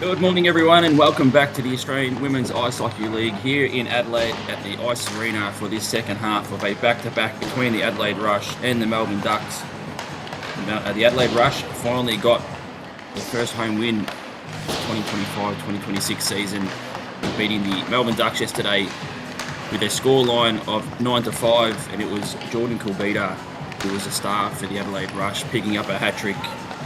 Good morning, everyone, and welcome back to the Australian Women's Ice Hockey League here in Adelaide at the Ice Arena for this second half of a back-to-back between the Adelaide Rush and the Melbourne Ducks. The Adelaide Rush finally got the first home win of the 2025-2026 season, beating the Melbourne Ducks yesterday with a scoreline of 9-5, and it was Jordan Kulbita who was a star for the Adelaide Rush, picking up a hat-trick,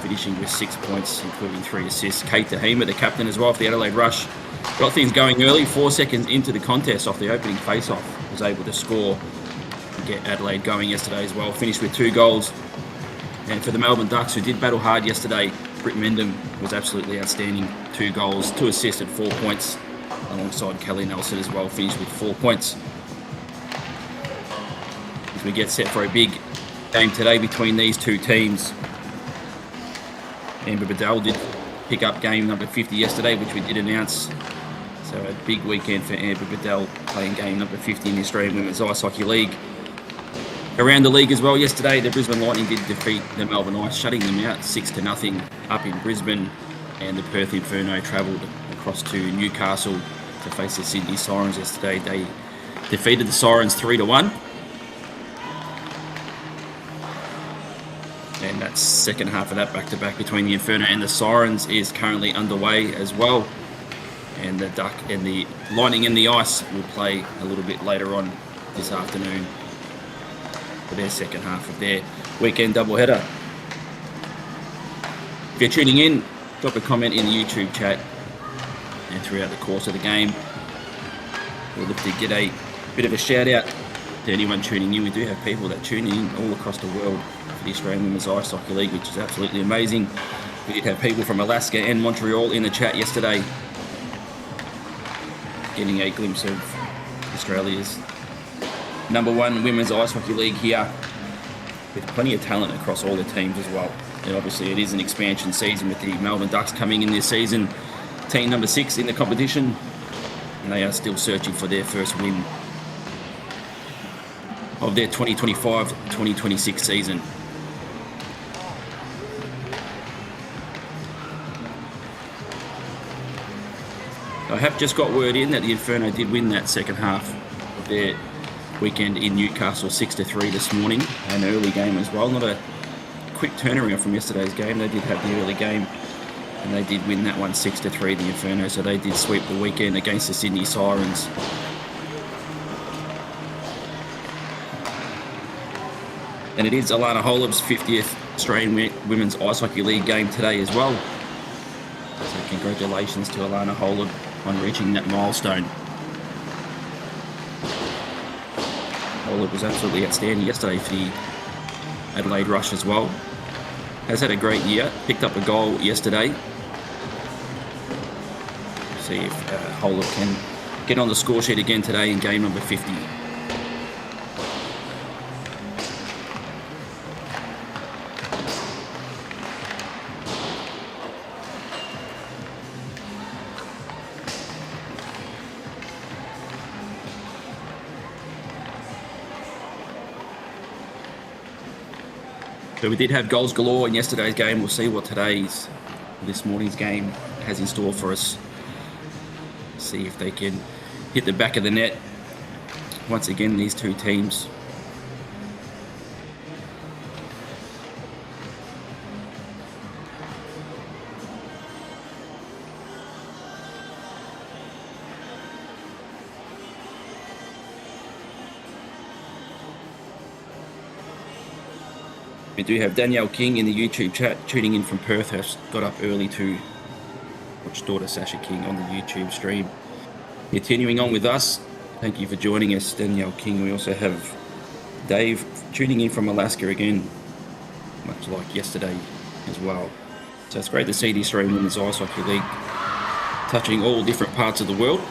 finishing with 6 points, including 3 assists. Kate Tahima, the captain as well for the Adelaide Rush, got things going early. 4 seconds into the contest off the opening face-off, was able to score and get Adelaide going yesterday as well. Finished with 2 goals. And for the Melbourne Ducks, who did battle hard yesterday, Britt Mendham was absolutely outstanding. 2 goals, 2 assists and 4 points, alongside Kelly Nelson as well, finished with 4 points. As we get set for a big game today between these two teams. Amber Bedell did pick up game number 50 yesterday, which we did announce. So a big weekend for Amber Bedell, playing game number 50 in the Australian Women's Ice Hockey League. Around the league as well yesterday, the Brisbane Lightning did defeat the Melbourne Ice, shutting them out 6-0 up in Brisbane. And the Perth Inferno travelled across to Newcastle to face the Sydney Sirens yesterday. They defeated the Sirens 3-1. And that second half of that back-to-back between the Inferno and the Sirens is currently underway as well. And the Duck and the Lightning and the Ice will play a little bit later on this afternoon for their second half of their weekend doubleheader. If you're tuning in, drop a comment in the YouTube chat, and throughout the course of the game, we'll look to get a bit of a shout out to anyone tuning in. We do have people that tune in all across the world for the Australian Women's Ice Hockey League, which is absolutely amazing. We did have people from Alaska and Montreal in the chat yesterday, getting a glimpse of Australia's #1 Women's Ice Hockey League here, with plenty of talent across all the teams as well. And obviously it is an expansion season with the Melbourne Ducks coming in this season, team number 6 in the competition, and they are still searching for their first win of their 2025-2026 season. I have just got word in that the Inferno did win that second half of their weekend in Newcastle 6-3 this morning, an early game as well. Not a quick turnaround from yesterday's game. They did have the early game and they did win that one 6-3, the Inferno, so they did sweep the weekend against the Sydney Sirens. And it is Alana Holub's 50th Australian Women's Ice Hockey League game today as well. So congratulations to Alana Holub on reaching that milestone. Holland was absolutely outstanding yesterday for the Adelaide Rush as well. Has had a great year. Picked up a goal yesterday. See if Holland can get on the score sheet again today in game number 50. So we did have goals galore in yesterday's game. We'll see what this morning's game has in store for us. See if they can hit the back of the net. Once again, these two teams. We do have Danielle King in the YouTube chat, tuning in from Perth. Has got up early to watch daughter Sasha King on the YouTube stream. Continuing on with us, thank you for joining us, Danielle King. We also have Dave tuning in from Alaska again, much like yesterday as well. So it's great to see the Australian Women's Ice Hockey League touching all different parts of the world.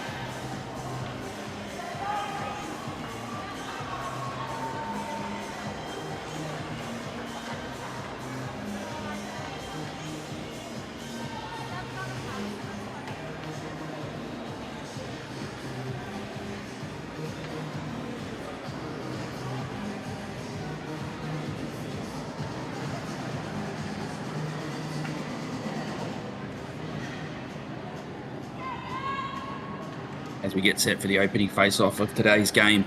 As we get set for the opening face-off of today's game.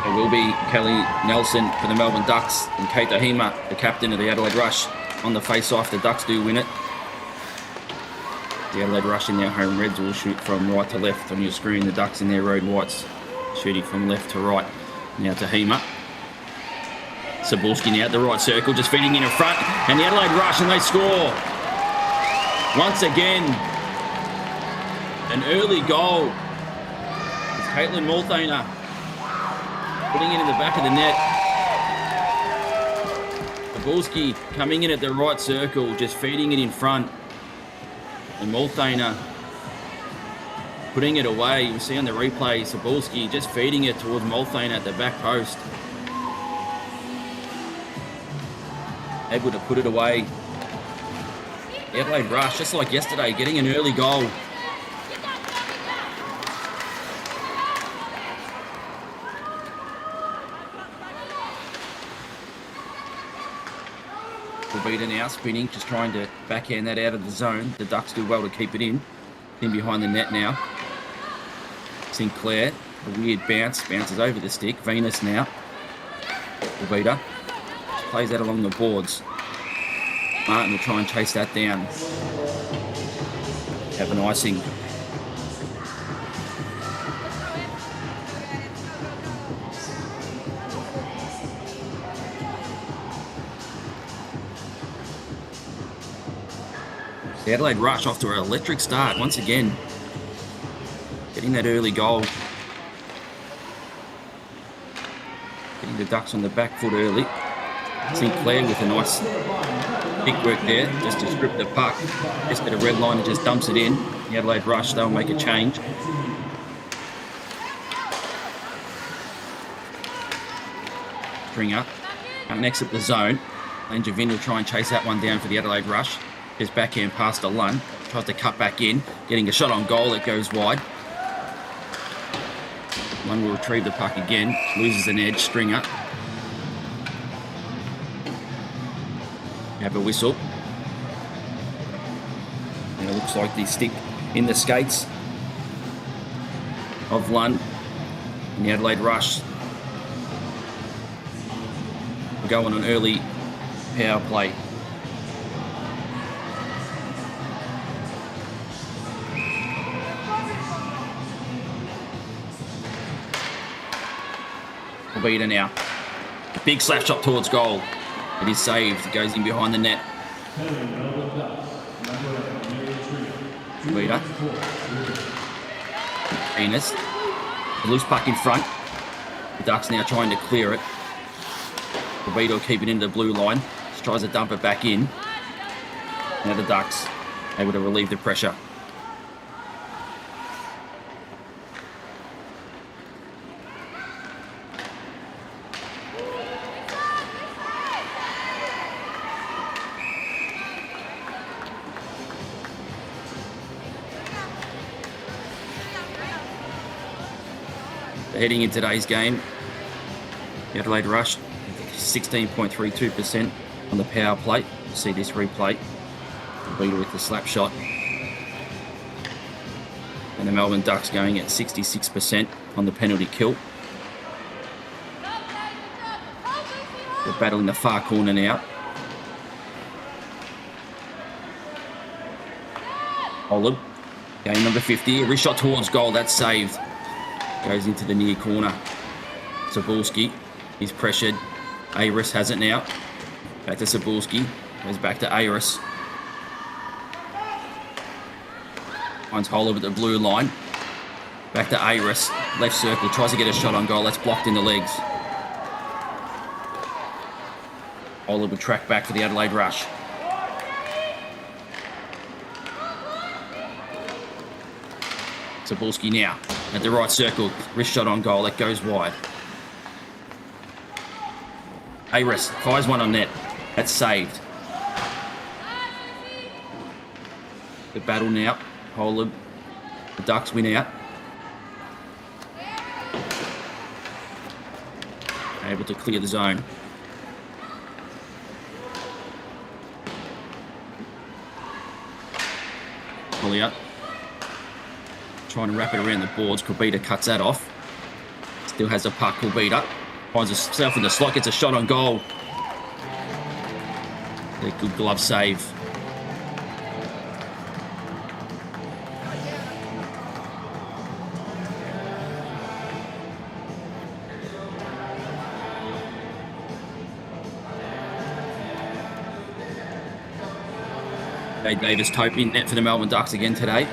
It will be Kelly Nelson for the Melbourne Ducks and Kate Ahima, the captain of the Adelaide Rush, on the face-off. The Ducks do win it. The Adelaide Rush in their home reds will shoot from right to left on your screen. The Ducks in their road whites shooting from left to right. Now Ahima. Cebulski now at the right circle, just feeding in front. And the Adelaide Rush, and they score. Once again, an early goal. It's Caitlin Multhaner putting it in the back of the net. Cebulski coming in at the right circle, just feeding it in front. And Multhaner putting it away. You see on the replay, Cebulski just feeding it towards Multhaner at the back post. Able to put it away. The Adelaide Rush, just like yesterday, getting an early goal. Beater now spinning, just trying to backhand that out of the zone. The Ducks do well to keep it in behind the net now. Sinclair, a weird bounce, bounces over the stick. Venus now, the beater, just plays that along the boards. Martin will try and chase that down. Have an icing. The Adelaide Rush off to an electric start once again. Getting that early goal. Getting the Ducks on the back foot early. Sinclair with a nice big work there, just to strip the puck. Just at a red line and just dumps it in. The Adelaide Rush, they'll make a change. Bring up. Next up the zone. And Javin will try and chase that one down for the Adelaide Rush. His backhand past a Lund, tries to cut back in, getting a shot on goal that goes wide. Lund will retrieve the puck again, loses an edge. Stringer. Have a whistle. And it looks like the stick in the skates of Lund in the Adelaide Rush. Going on early Power play. Kobita now. A big slap shot towards goal. It is saved. It goes in behind the net. Kobita. Venus. A loose puck in front. The Ducks now trying to clear it. Kobita will keep it into the blue line. Just tries to dump it back in. Now the Ducks able to relieve the pressure. Heading in today's game, the Adelaide Rush, 16.32% on the power play. You see this replay. Kobita with the slap shot. And the Melbourne Ducks going at 66% on the penalty kill. They're battling the far corner now. Olive, game number 50. A wrist shot towards goal, that's saved. Goes into the near corner. Cebulski, he's pressured. Aris has it now. Back to Cebulski. Goes back to Aris. Finds Holub at the blue line. Back to Aris. Left circle. Tries to get a shot on goal. That's blocked in the legs. Holub will track back for the Adelaide Rush. Cebulski now. At the right circle, wrist shot on goal, that goes wide. Aris fires one on net, that's saved. The battle now, Holub, the Ducks win out. Able to clear the zone. Collier. Trying to wrap it around the boards. Kobita cuts that off. Still has the puck. Kobita finds himself in the slot. Gets a shot on goal. A good glove save. Davis-Tope in net for the Melbourne Ducks again today.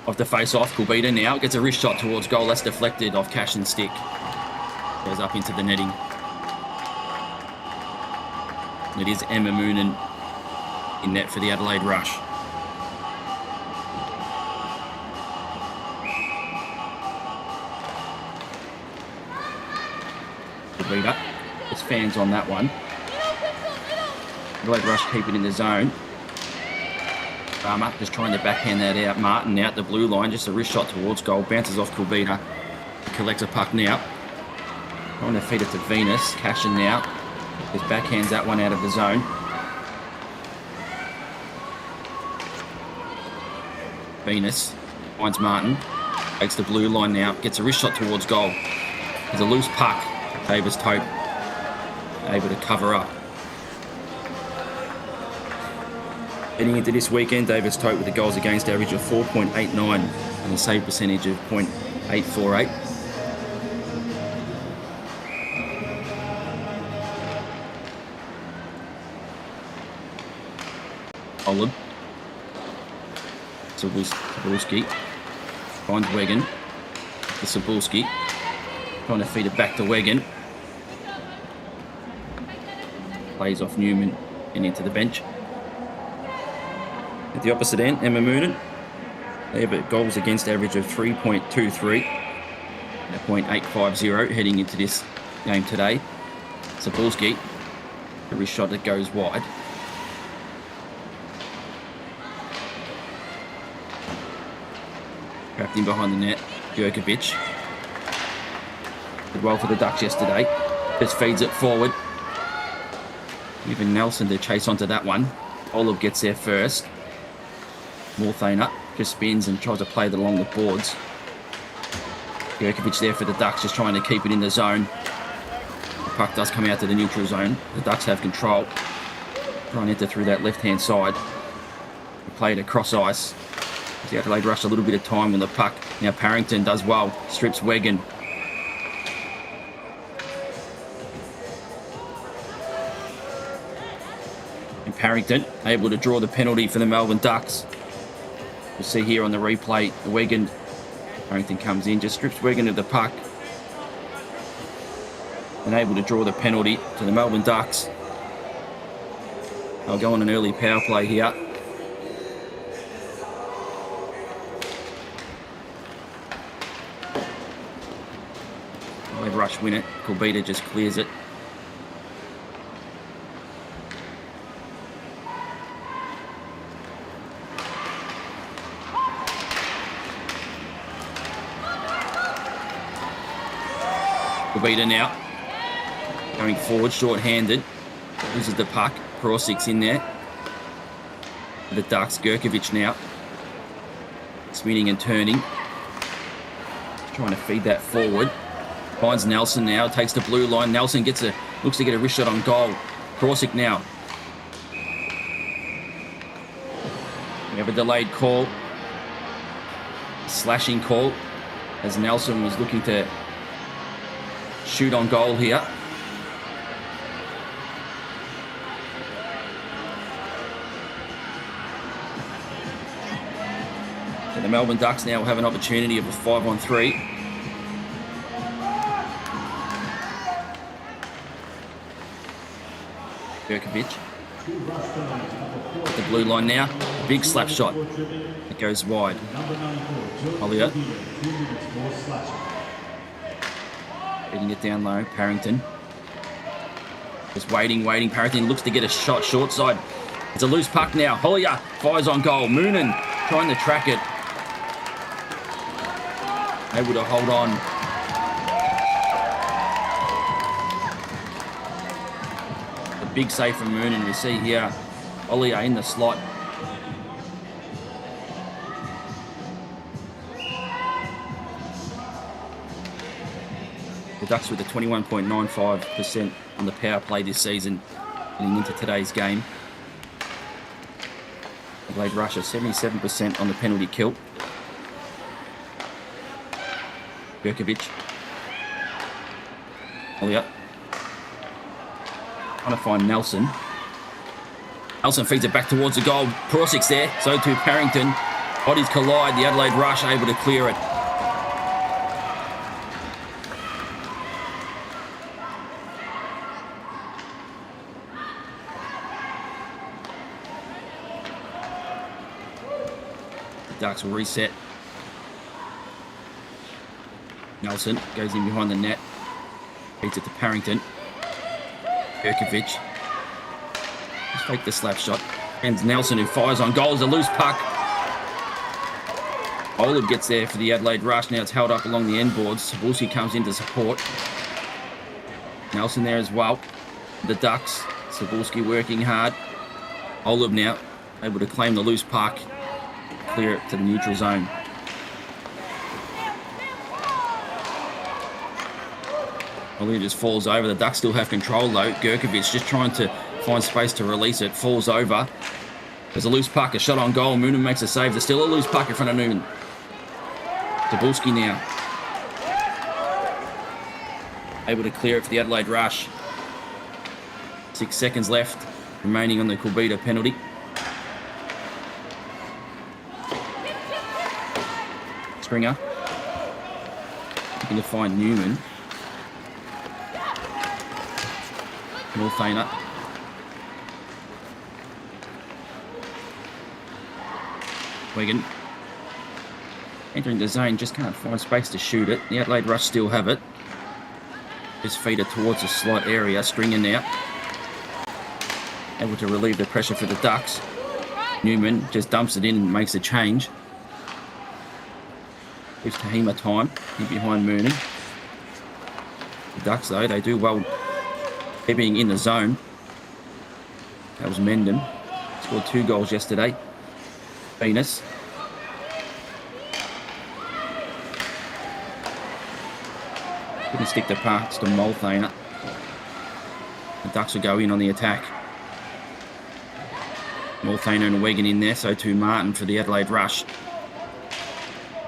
Off the face-off, Kobita now gets a wrist shot towards goal. That's deflected off Cashin's stick. Goes up into the netting. It is Emma Moonen in net for the Adelaide Rush. Kobita. There's fans on that one. Adelaide Rush keep it in the zone. Farmer just trying to backhand that out. Martin out the blue line. Just a wrist shot towards goal. Bounces off Kobita. Collects a puck now. Trying to feed it to Venus. Cashin now. Just backhands that one out of the zone. Venus finds Martin. Takes the blue line now. Gets a wrist shot towards goal. There's a loose puck. Davis-Tope able to cover up. Heading into this weekend, Davis-Tope with a goals against average of 4.89 and a save percentage of .848. Olive. Cebulski finds Wegan. The Cebulski trying to feed it back to Wegan. Plays off Newman and into the bench. At the opposite end, Emma Moonen. They have a goals against average of 3.23 and a .850 heading into this game today. Cebulski, a wrist shot that goes wide. Trapped in behind the net, Jurkovic. Did well for the Ducks yesterday. Just feeds it forward. Even Nelson to chase onto that one. Olive gets there first. Morthana just spins and tries to play it along the boards. Jurkovic there for the Ducks, just trying to keep it in the zone. puck does come out to the neutral zone. The Ducks have control. Try and enter through that left-hand side. Play it across ice. The Adelaide Rush a little bit of time on the puck. Now Parrington does well. Strips Wegan. And Parrington able to draw the penalty for the Melbourne Ducks. We'll see here on the replay, Wegan. Parrington comes in, just strips Wegan of the puck. And able to draw the penalty to the Melbourne Ducks. They'll go on an early power play here. They rush win it. Corbeta just clears it. Corbeta now going forward, short-handed. Loses the puck. Prorsik's in there. The Ducks, Gurkovic now. Spinning and turning. Trying to feed that forward. Finds Nelson now, takes the blue line. Nelson looks to get a wrist shot on goal. Prorsik now. We have a delayed call. Slashing call as Nelson was looking to shoot on goal here. So the Melbourne Ducks now will have an opportunity of a 5-on-3. Gurkovic. The blue line now. A big slap shot. It goes wide. Ollier. Getting it down low. Parrington. Just waiting. Parrington looks to get a shot short side. It's a loose puck now. Hollier fires on goal. Moonen trying to track it. Able to hold on. Big save from Moonen. We see here Ollier in the slot. The Ducks with a 21.95% on the power play this season heading into today's game. Adelaide Rush 77% on the penalty kill. Gurkovic. Ollier. Trying to find Nelson. Nelson feeds it back towards the goal. Prorsik's there, so too Parrington. Bodies collide, the Adelaide Rush able to clear it. The Ducks will reset. Nelson goes in behind the net. Feeds it to Parrington. Gurkovic. Just fake the slap shot. And Nelson who fires on goal. It's a loose puck. Olib gets there for the Adelaide Rush. Now it's held up along the end boards. Cebulski comes in to support. Nelson there as well. The Ducks. Cebulski working hard. Olib now able to claim the loose puck. Clear it to the neutral zone. Ollier just falls over. The Ducks still have control though. Gurkovic just trying to find space to release it. Falls over. There's a loose puck. A shot on goal. Moonen makes a save. There's still a loose puck in front of Moonen. Cebulski now. Able to clear it for the Adelaide Rush. 6 seconds left remaining on the Corbeta penalty. Springer. Looking to find Newman. Northainer. Wegan. Entering the zone, just can't find space to shoot it. The Adelaide Rush still have it. Just feed it towards the slot area. Stringer now. Able to relieve the pressure for the Ducks. Newman just dumps it in and makes a change. Gives Tahima time. In behind Mooney. The Ducks, though, they do well being in the zone. That was Mendham. Scored 2 goals yesterday. Venus. Couldn't stick the pass to Molthaner. The Ducks will go in on the attack. Morthane and Wigan in there, so too Martin for the Adelaide Rush.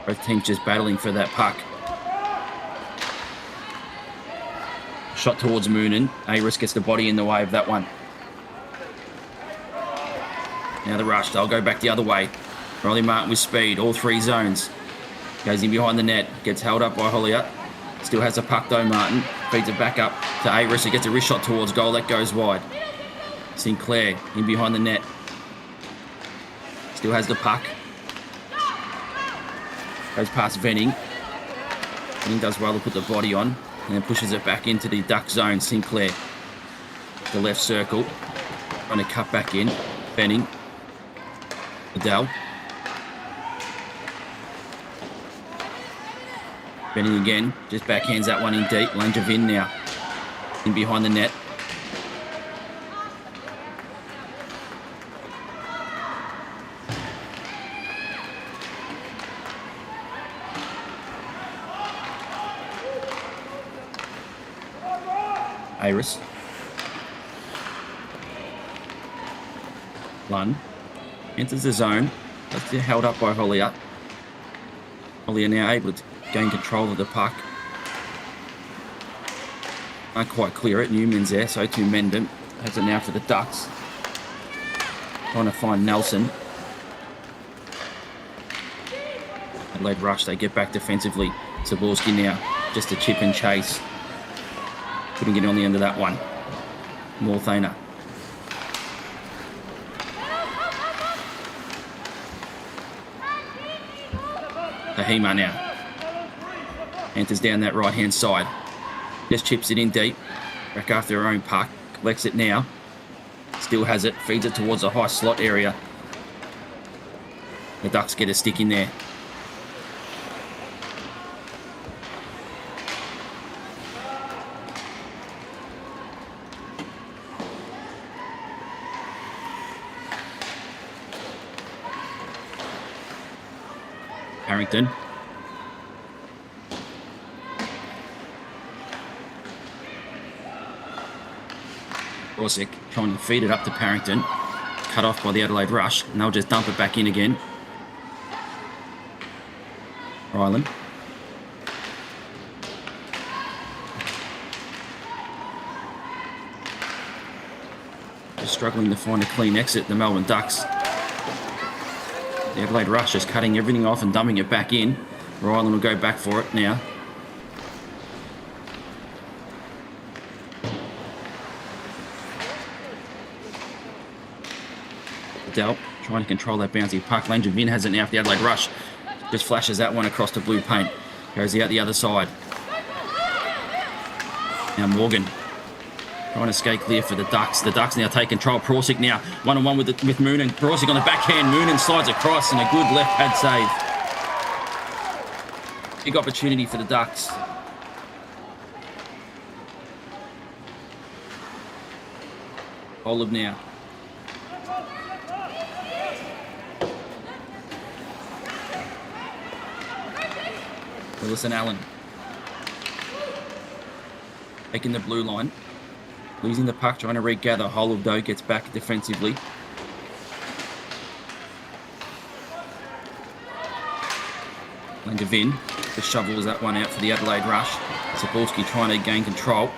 Both teams just battling for that puck. Shot towards Moonen. AWIHL gets the body in the way of that one. Now the Rush, they'll go back the other way. Riley Martin with speed, all three zones. Goes in behind the net, gets held up by Hollier. Still has a puck though, Martin. Feeds it back up to AWIHL, who gets a wrist shot towards goal, that goes wide. Sinclair in behind the net. Still has the puck. Goes past Venning. Venning does well to put the body on. And then pushes it back into the Duck zone. Sinclair. The left circle. Trying to cut back in. Venning. Adele. Venning again. Just backhands that one in deep. Langevin now. In behind the net. AWIHL. Lund enters the zone. That's held up by Hollier. Hollier now able to gain control of the puck. Can't quite clear it. Newman's there, so too Mendham. Has it now for the Ducks. Trying to find Nelson. Adelaide Rush, they get back defensively. Zaborski now, just a chip and chase. Couldn't get on the end of that one. Morthana. Tahima now. Enters down that right-hand side. Just chips it in deep. Back after her own puck. Collects it now. Still has it. Feeds it towards the high slot area. The Ducks get a stick in there. Harrington. Borsick trying to feed it up to Parrington. Cut off by the Adelaide Rush. And they'll just dump it back in again. Ryland. Just struggling to find a clean exit, the Melbourne Ducks. The Adelaide Rush is cutting everything off and dumping it back in. Ryland will go back for it now. Adele trying to control that bouncy puck. Langevin has it now for the Adelaide Rush. Just flashes that one across the blue paint. Goes out the other side. Now Morgan trying to skate clear for the Ducks. The Ducks now take control. Prosic now one-on-one with Moonen. Prosic on the backhand. Moonen slides across and a good left pad save. Big opportunity for the Ducks. Olive now. Wilson Allen. Taking the blue line. Losing the puck, trying to regather. Holub, though, gets back defensively. Langevin just shovels that one out for the Adelaide Rush. Zaborski trying to gain control.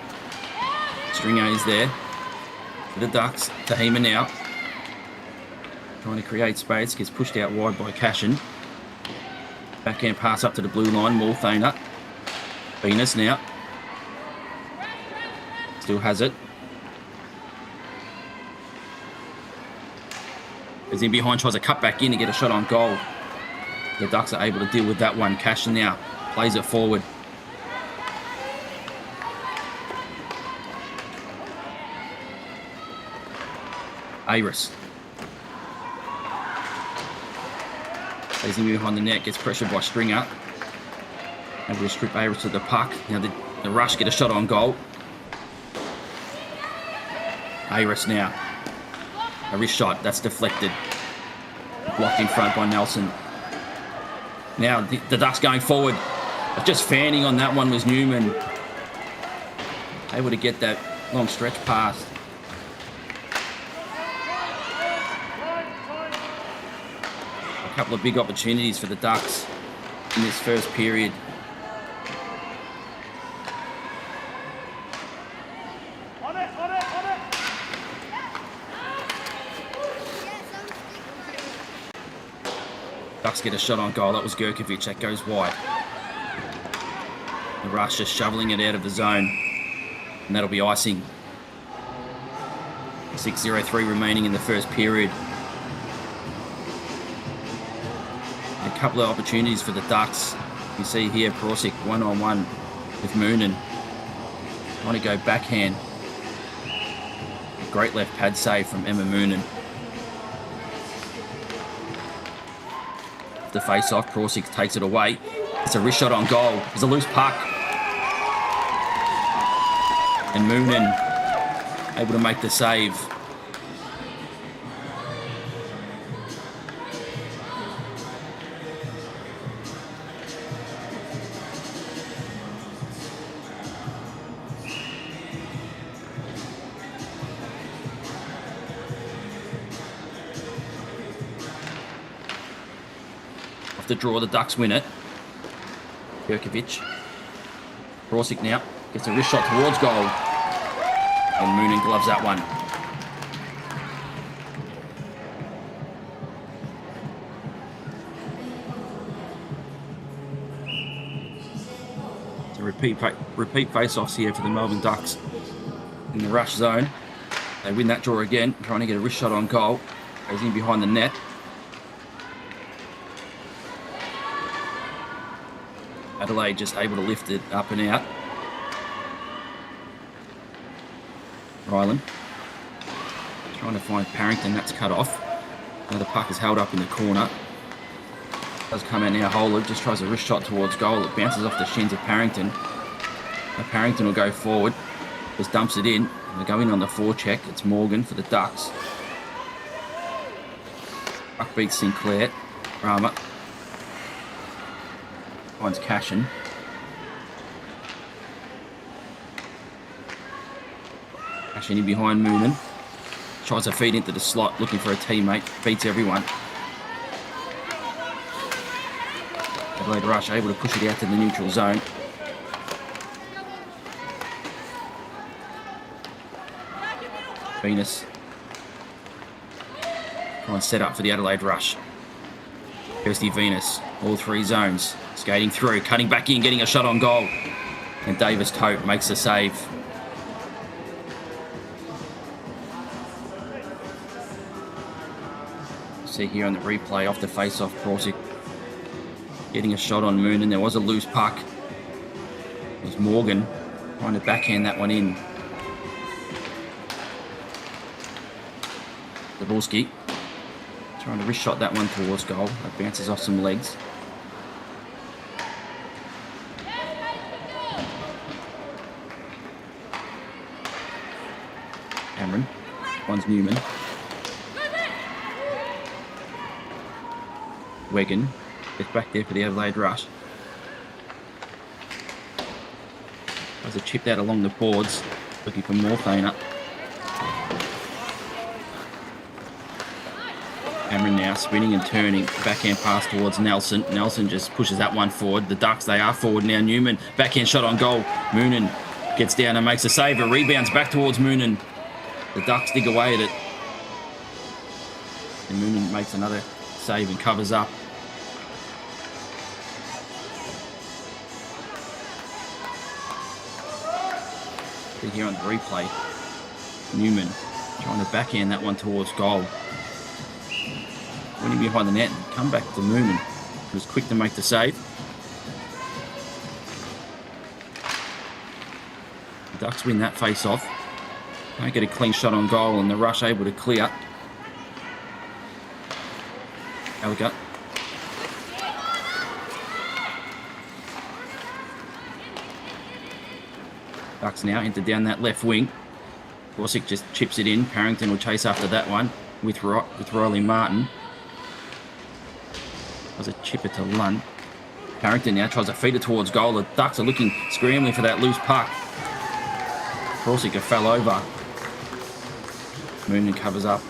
Stringer is there for the Ducks. Tahima now. Trying to create space. Gets pushed out wide by Cashin. Backhand pass up to the blue line. Morthana. Venus now. Still has it. Is in behind, tries to cut back in to get a shot on goal. The Ducks are able to deal with that one. Cashin now plays it forward. AWIHL. Plays in behind the net, gets pressured by Stringer. Able to strip AWIHL to the puck. Now the Rush get a shot on goal. AWIHL now. A wrist shot, that's deflected. Blocked in front by Nelson. Now the Ducks going forward. Just fanning on that one was Newman. Able to get that Long stretch pass. A couple of big opportunities for the Ducks in this first period. Ducks get a shot on goal. That was Gurkovic. That goes wide. The Rush just shoveling it out of the zone. And that'll be icing. 6:03 remaining in the first period. A couple of opportunities for the Ducks. You see here Prosic one-on-one with Moonen. Trying to go backhand. A great left pad save from Emma Moonen. The face-off, Prosic takes it away. It's a wrist shot on goal. There's a loose puck. And Moonen able to make the save. Off the draw, the Ducks win it. Gurkovic. Prosic now gets a wrist shot towards goal. And Moonen gloves that one. So repeat face-offs here for the Melbourne Ducks in the rush zone. They win that draw again, trying to get a wrist shot on goal. Goes in behind the net. Adelaide just able to lift it up and out. Ryland trying to find Parrington, that's cut off. Now the puck is held up in the corner. Does come out now, Holland just tries a wrist shot towards goal. It bounces off the shins of Parrington. Now Parrington will go forward, just dumps it in. They go in on the forecheck. It's Morgan for the Ducks. Puck beats Sinclair. Rama finds Cashin. Cashin in behind Moonen. Tries to feed into the slot, looking for a teammate. Beats everyone. Adelaide Rush able to push it out to the neutral zone. Venus trying to set up for the Adelaide Rush. Kirsty Venus, all three zones. Skating through, cutting back in, getting a shot on goal. And Davis Tote makes the save. See here on the replay, off the face-off, Prosic getting a shot on Moonen. There was a loose puck. It was Morgan trying to backhand that one in. Zaborski trying to wrist shot that one towards goal. That bounces off some legs. Cameron, one's Newman. Wegan gets back there for the Adelaide Rush. As it chipped out along the boards, looking for Morthana. Cameron now spinning and turning. Backhand pass towards Nelson. Nelson just pushes that one forward. The Ducks, they are forward now. Newman, backhand shot on goal. Moonen gets down and makes a save. It rebounds back towards Moonen. The Ducks dig away at it. And Moonen makes another save and covers up. Here on the replay, Newman trying to backhand that one towards goal. Winning behind the net and come back to Moonen. He was quick to make the save. The Ducks win that face off. Don't get a clean shot on goal, and the Rush able to clear. Elliott. Ducks now enter down that left wing. Gorsick just chips it in. Parrington will chase after that one with Riley Martin. Was a chipper to Lund. Parrington now tries to feed it towards goal. The Ducks are scrambling for that loose puck. Corsica fell over. Moonen covers up.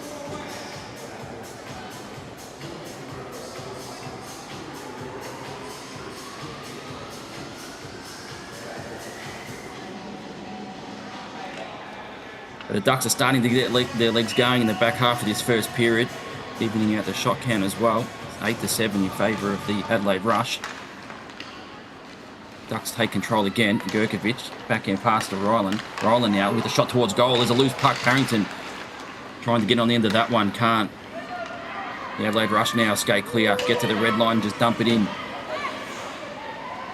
The Ducks are starting to get their legs going in the back half of this first period, evening out the shot count as well. 8-7 in favour of the Adelaide Rush. Ducks take control again. Gurkovic, backhand pass to Ryland. Ryland now with a shot towards goal. There's a loose puck. Parrington trying to get on the end of that one. Can't. The Adelaide Rush now skate clear. Get to the red line, just dump it in.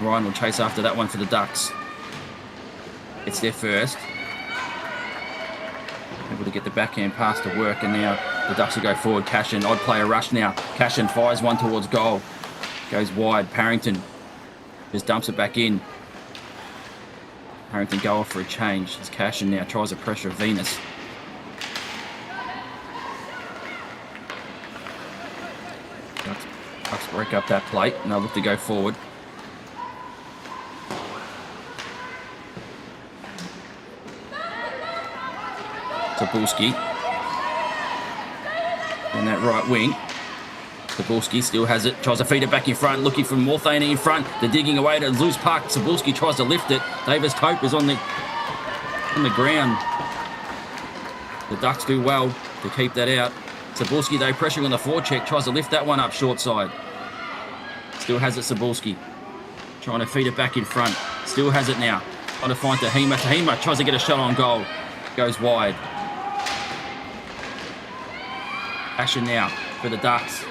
Ryan will chase after that one for the Ducks. It's their first. Able to get the backhand pass to work, and now the Ducks will go forward. Cashin, odd player rush now. Cashin fires one towards goal. Goes wide. Parrington just dumps it back in. Parrington go off for a change. As Cashin now tries to pressure Venus. Ducks break up that plate, and they'll look to go forward. Zabulski in that right wing. Zabulski still has it, tries to feed it back in front, looking for Morthane in front. They're digging away to loose puck. Zabulski tries to lift it. Davis Tope is on the ground. The Ducks do well to keep that out. Zabulski though pressuring on the forecheck, tries to lift that one up short side. Still has it, Zabulski. Trying to feed it back in front. Still has it now. Trying to find Tahima. Tahima tries to get a shot on goal. Goes wide. Action now for the Ducks.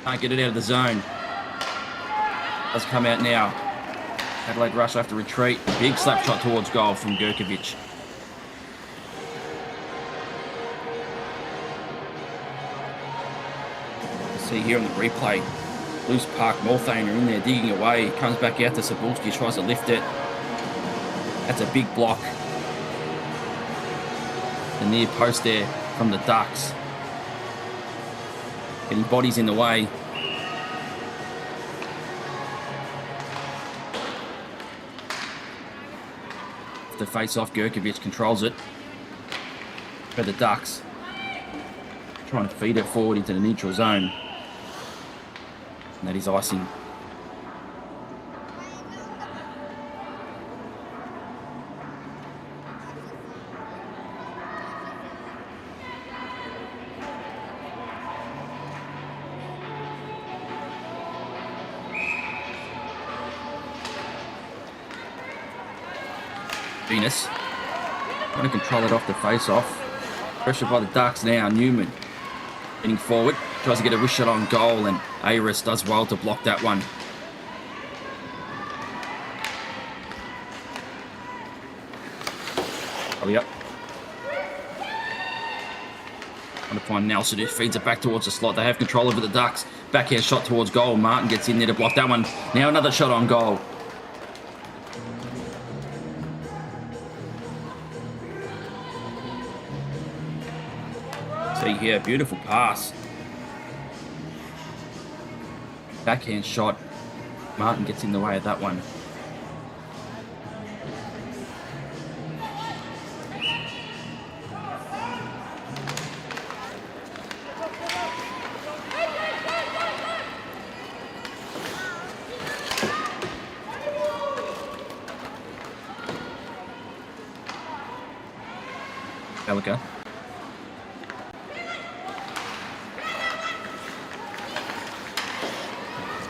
Can't get it out of the zone. Does come out now. Adelaide Rush have to retreat. Big slap shot towards goal from Gurkovic. See here on the replay. Loose puck. Morthane are in there digging away. Comes back out to Zabulski. Tries to lift it. That's a big block. The near post there from the Ducks. Getting bodies in the way. The face off, Gurkovic controls it. For the Ducks. Trying to feed it forward into the neutral zone. And that is icing. Venus trying to control it off the face-off. Pressure by the Ducks now. Newman getting forward. Tries to get a wrist shot on goal, and Aris does well to block that one. Hurry up. Trying to find Nelson, who feeds it back towards the slot. They have control over the Ducks. Backhand shot towards goal. Martin gets in there to block that one. Now another shot on goal. See here, beautiful pass. Backhand shot. Martin gets in the way of that one. Elika.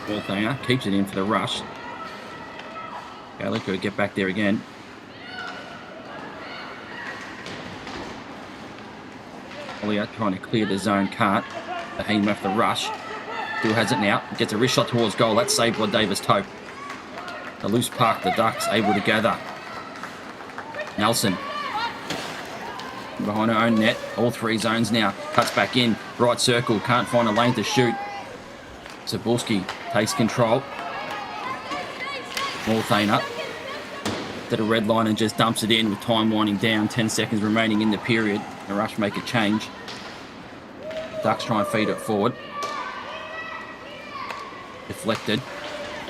Morthane keeps it in for the rush. Elika will get back there again. Ollier trying to clear the zone, can't. Tahima off the rush. Still has it now. Gets a wrist shot towards goal. That's saved by Davis Tope. The loose puck, the Ducks able to gather. Nelson. Behind her own net. All three zones now. Cuts back in. Right circle. Can't find a lane to shoot. Zabulski takes control. Morthane up to the red line and just dumps it in with time winding down. 10 seconds remaining in the period. The Rush make a change. Ducks try and feed it forward. Deflected.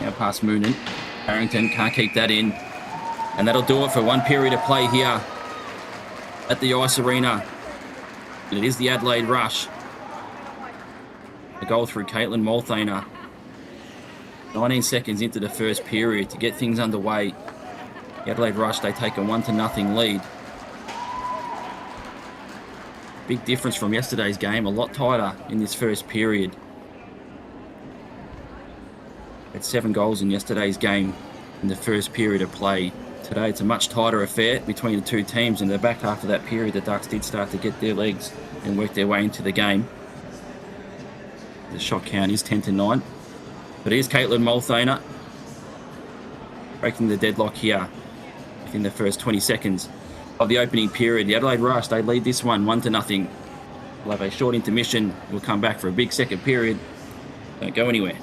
Now past Moonen. Harrington can't keep that in. And that'll do it for one period of play here at the Ice Arena. And it is the Adelaide Rush. A goal through Caitlin Multhaner. 19 seconds into the first period to get things underway. The Adelaide Rush, they take a 1-0 lead. Big difference from yesterday's game, a lot tighter in this first period. Had 7 goals in yesterday's game in the first period of play. Today it's a much tighter affair between the two teams. In the back half of that period, the Ducks did start to get their legs and work their way into the game. The shot count is 10-9. But it is Caitlin Multhaner breaking the deadlock here within the first 20 seconds of the opening period. The Adelaide Rush, they lead this one 1-0. We'll have a short intermission. We'll come back for a big second period. Don't go anywhere.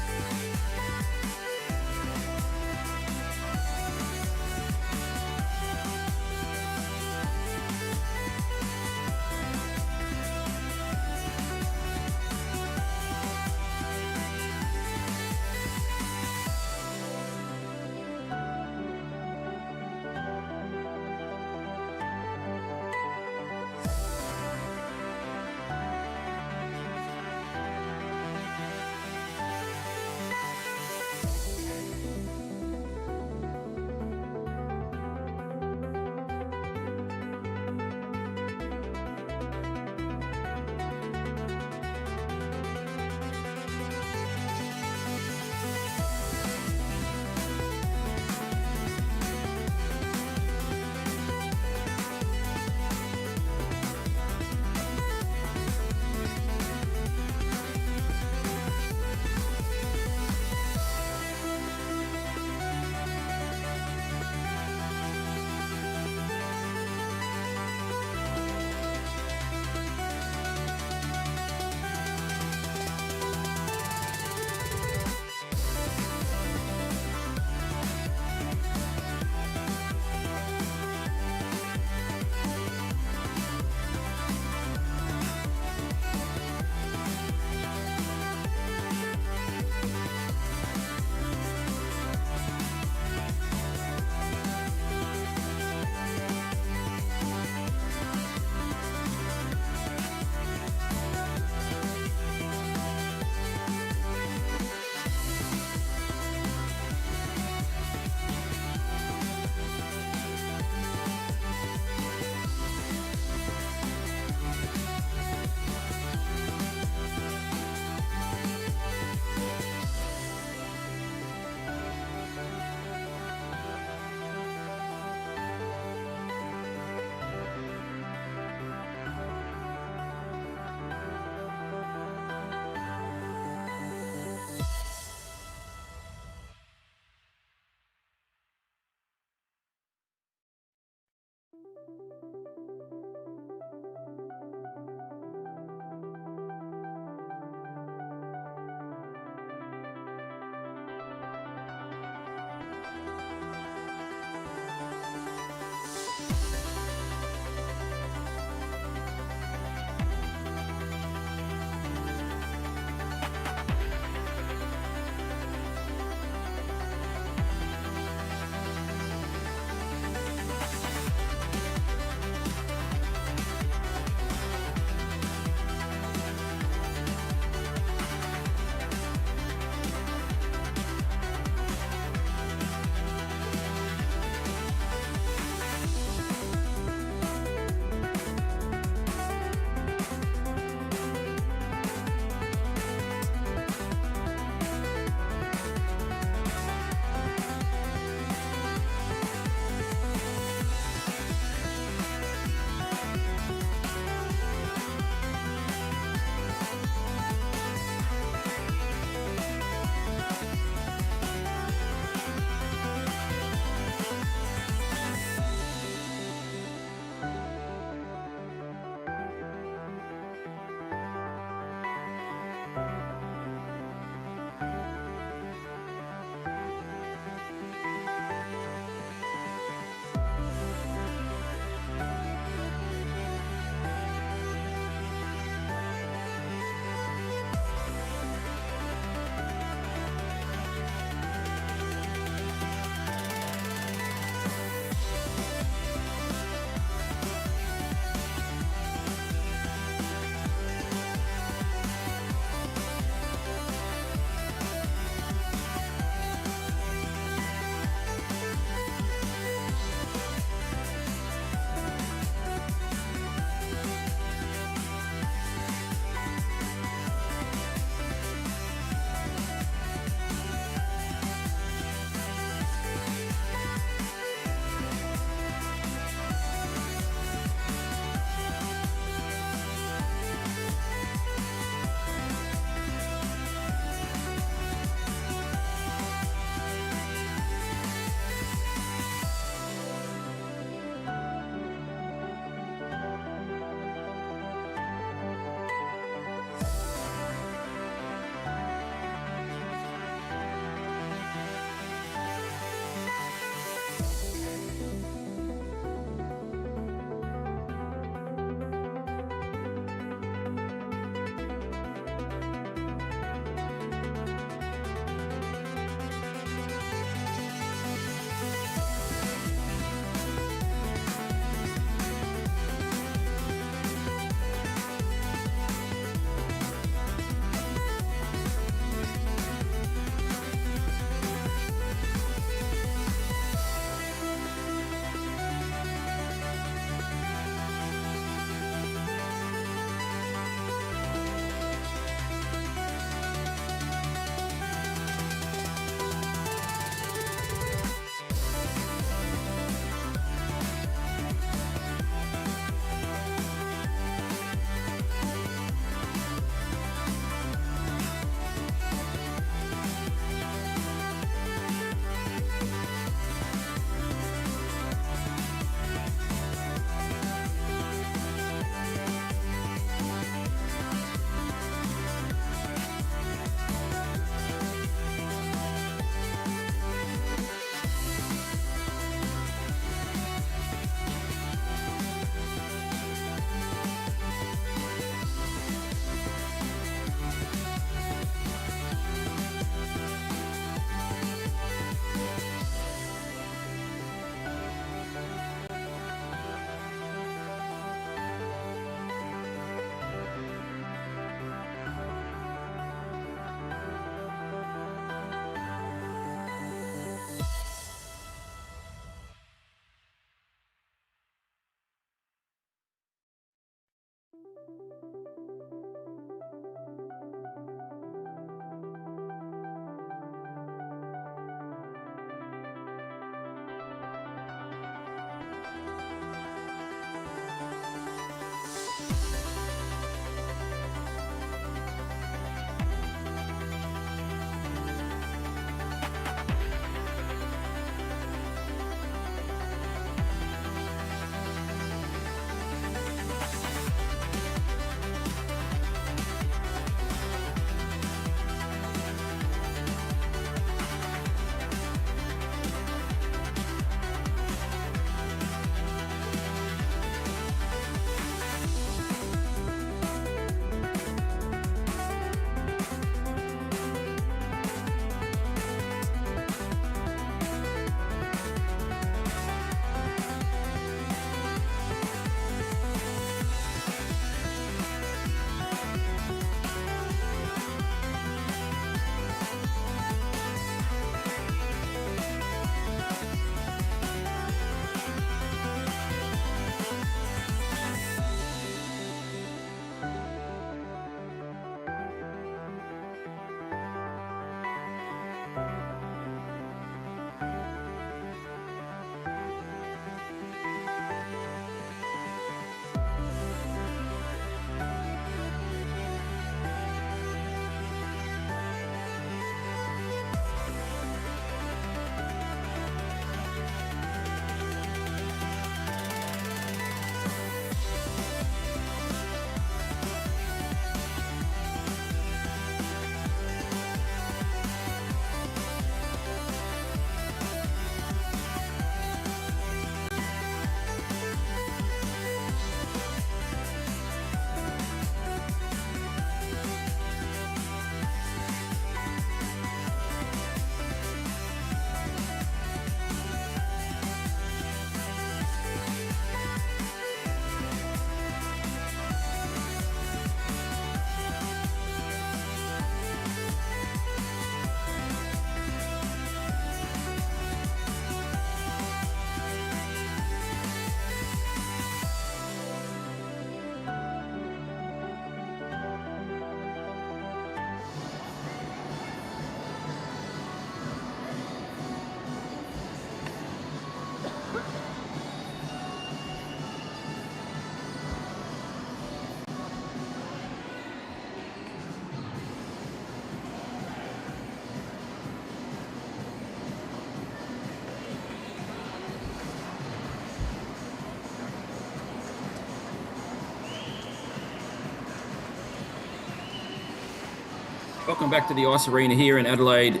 Welcome back to the Ice Arena here in Adelaide,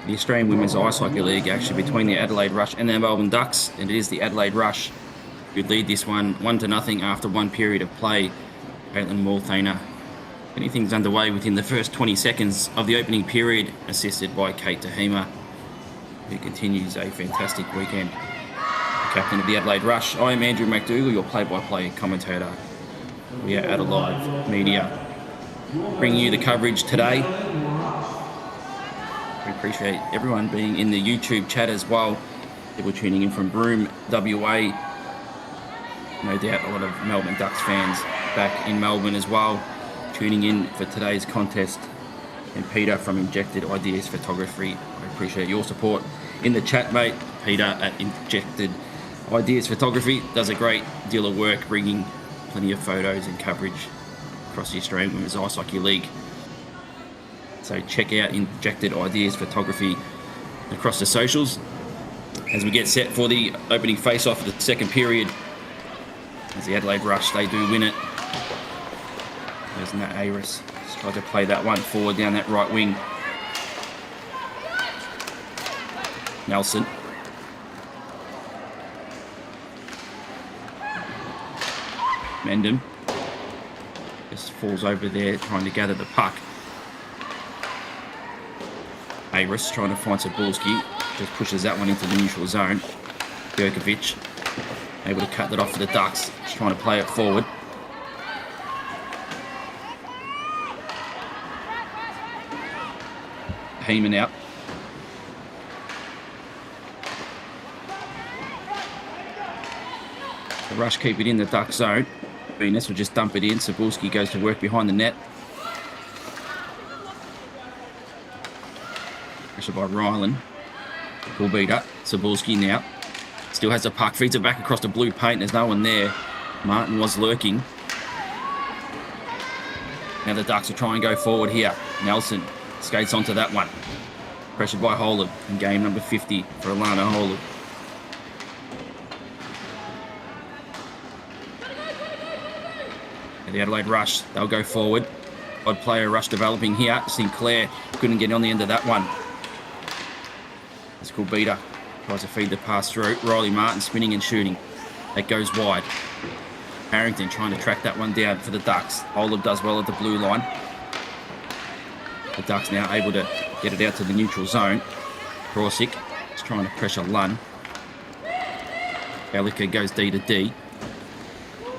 the Australian Women's Ice Hockey League, actually between the Adelaide Rush and the Melbourne Ducks, and it is the Adelaide Rush who lead this one 1-0 after one period of play. Caitlin Morthaner getting things underway within the first 20 seconds of the opening period, assisted by Kate Tahima, who continues a fantastic weekend. The captain of the Adelaide Rush. I am Andrew McDougall, your play-by-play commentator. We are Adelaide Media, bringing you the coverage today. We appreciate everyone being in the YouTube chat as well. People tuning in from Broome, WA. No doubt a lot of Melbourne Ducks fans back in Melbourne as well, tuning in for today's contest. And Peter from Injected Ideas Photography, I appreciate your support in the chat, mate. Peter at Injected Ideas Photography does a great deal of work, bringing plenty of photos and coverage across the Australian Women's Ice Hockey League. So check out Injected Ideas Photography across the socials as we get set for the opening face-off of the second period. As the Adelaide Rush, they do win it. There's Nat Aris. Just tried to play that one forward down that right wing. Nelson. Mendham just falls over there trying to gather the puck. Aris trying to find Cebulski, just pushes that one into the neutral zone. Gurkovic able to cut that off for the Ducks, just trying to play it forward. Heeman out. The Rush keep it in the Duck zone. Venus will just dump it in. Cebulski goes to work behind the net. Pressure by Ryland. Cool beat up. Cebulski now. Still has the puck. Feeds it back across the blue paint. There's no one there. Martin was lurking. Now the Ducks will try and go forward here. Nelson skates onto that one. Pressured by Holub in game number 50 for Alana Holub. The Adelaide Rush, they'll go forward. Odd player rush developing here. Sinclair couldn't get on the end of that one. It's Kulbita. Tries to feed the pass through. Riley Martin spinning and shooting. That goes wide. Harrington trying to track that one down for the Ducks. Holub does well at the blue line. The Ducks now able to get it out to the neutral zone. Krosick is trying to pressure Lunn. Gallagher goes D to D.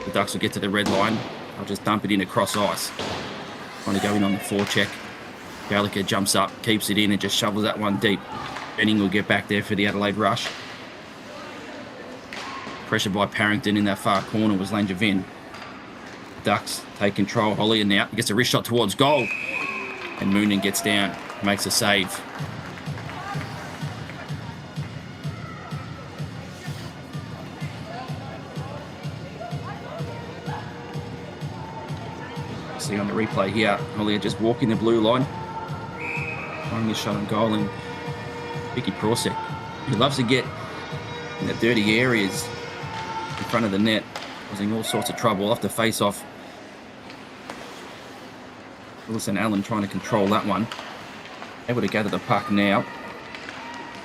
The Ducks will get to the red line. I'll just dump it in across ice. Trying to go in on the forecheck. Gallagher jumps up, keeps it in and just shovels that one deep. Benning will get back there for the Adelaide Rush. Pressured by Parrington in that far corner was Langevin. Ducks take control. Hollier now gets a wrist shot towards goal. And Moonen gets down, makes a save. See on the replay here, Hollier just walking the blue line. Trying this shot on goal, and Vicky Prusek, he loves to get in the dirty areas in front of the net, causing all sorts of trouble off the face-off. Wilson Allen trying to control that one. Able to gather the puck now.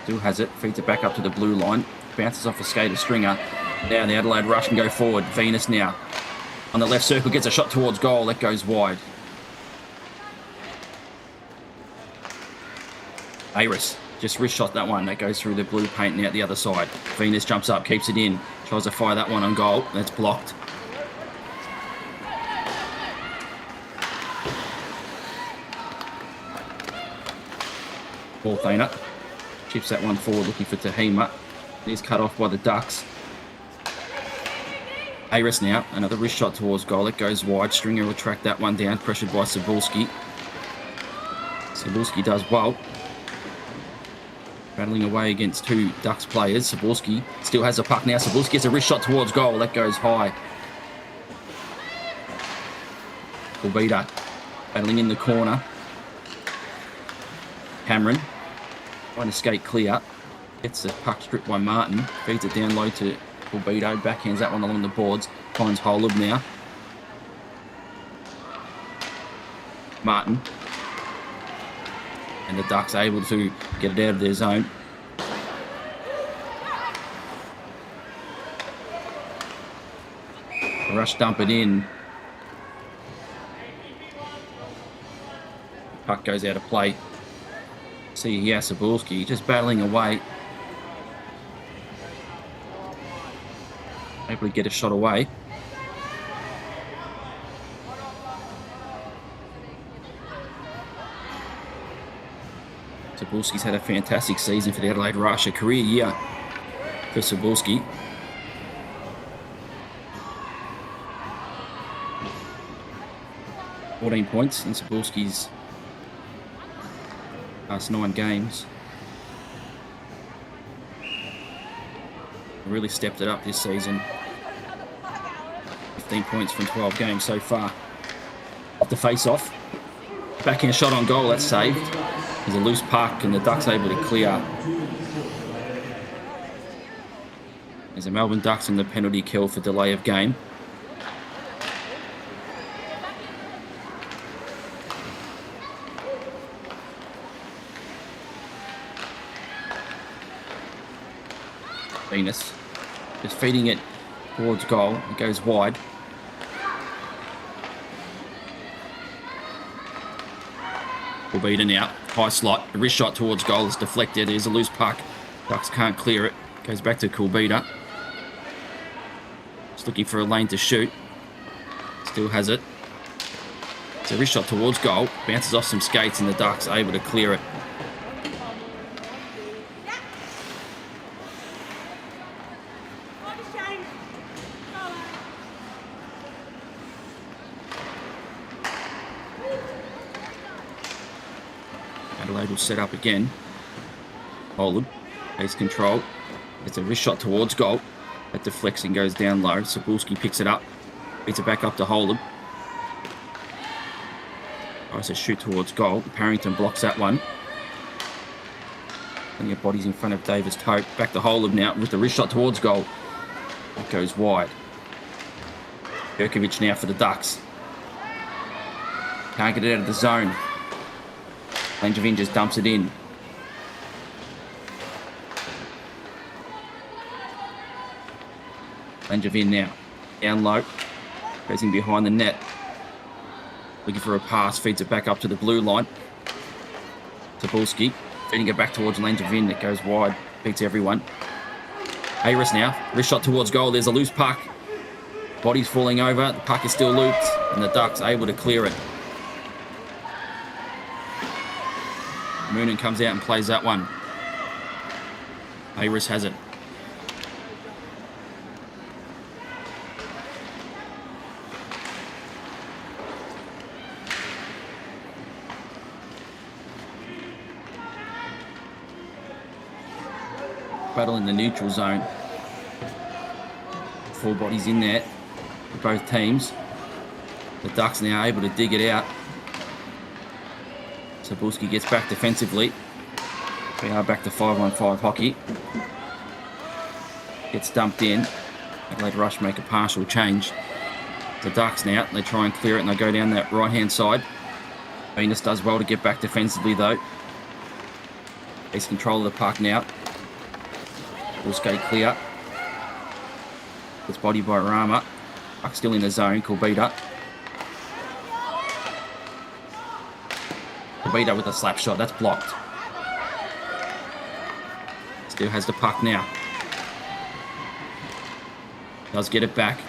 Still has it, feeds it back up to the blue line. Bounces off a skater Stringer. Now the Adelaide Rush can go forward. Venus now on the left circle, gets a shot towards goal. That goes wide. Aris just wrist shot that one. That goes through the blue paint and out the other side. Venus jumps up, keeps it in. Tries to fire that one on goal. That's blocked. Morthaner chips that one forward looking for Tahima. He's cut off by the Ducks. Aris now, another wrist shot towards goal. It goes wide. Stringer will track that one down, pressured by Cebulski. Cebulski does well. Battling away against two Ducks players. Cebulski still has the puck now. Cebulski gets a wrist shot towards goal. That goes high. Kulbita battling in the corner. Cameron trying to skate clear. Gets the puck stripped by Martin. Feeds it down low to Kulbito. Backhands that one along the boards. Finds Holub now. Martin And the Ducks able to get it out of their zone. The Rush dump it in. Puck goes out of play. See here, Cebulski just battling away. Able to get a shot away. Cebulski's had a fantastic season for the Adelaide Rush, a career year for Cebulski. $14 points in Cebulski's last 9 games. Really stepped it up this season. 15 points from 12 games so far. Off the face-off. Backhand shot on goal, that's saved. There's a loose puck and the Ducks able to clear. There's the Melbourne Ducks in the penalty kill for delay of game. Venus just feeding it towards goal. It goes wide. Kulbita now, high slot, a wrist shot towards goal is deflected. There's a loose puck. Ducks can't clear it. Goes back to Kulbita. Just looking for a lane to shoot. Still has it. It's a wrist shot towards goal. Bounces off some skates and the Ducks are able to clear it. Adelaide will set up again. Holland takes control. It's a wrist shot towards goal. That deflects and goes down low. Cebulski picks it up. Beats it back up to Holden. Tries to shoot towards goal. Parrington blocks that one. Plenty of bodies in front of Davis Tope. Back to Holden now with the wrist shot towards goal. That goes wide. Jerkovic now for the Ducks. Can't get it out of the zone. Langevin just dumps it in. Langevin now. Down low. Goes in behind the net. Looking for a pass. Feeds it back up to the blue line. Cebulski. Feeding it back towards Langevin. It goes wide. Beats everyone. Ayres now. Wrist shot towards goal. There's a loose puck. Body's falling over. The puck is still looped. And the Ducks are able to clear it. Moonen comes out and plays that one. Ayres has it. Battle in the neutral zone. 4 bodies in there for both teams. The Ducks now able to dig it out. Cebulski gets back defensively. We are back to 5-on-5 hockey. Gets dumped in. Adelaide Rush make a partial change. The Ducks now, they try and clear it and they go down that right-hand side. Venus does well to get back defensively though. He's control of the puck now. Will skate clear. Gets bodied by Rama. Puck still in the zone. Kulbita. Kulbita with a slap shot. That's blocked. Still has the puck now. Does get it back.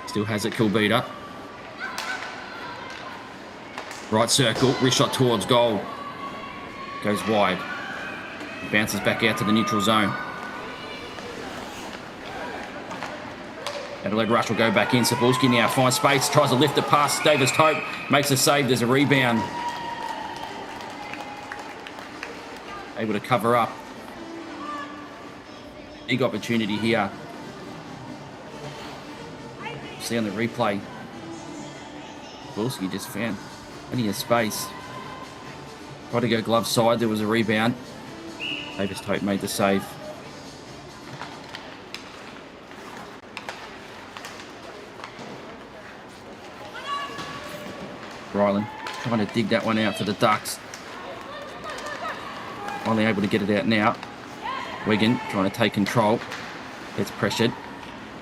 Still has it. Kulbita. Right circle. Wrist shot towards goal. Goes wide. Bounces back out to the neutral zone. Adelaide Rush will go back in. Cebulski now finds space. Tries to lift it past Davis Tope. Makes a save. There's a rebound. Able to cover up. Big opportunity here. See on the replay. Cebulski just found plenty of space. Tried to go glove side, there was a rebound. Davis Tope made the save. Ryland trying to dig that one out for the Ducks. Only able to get it out now. Wigan trying to take control. Gets pressured.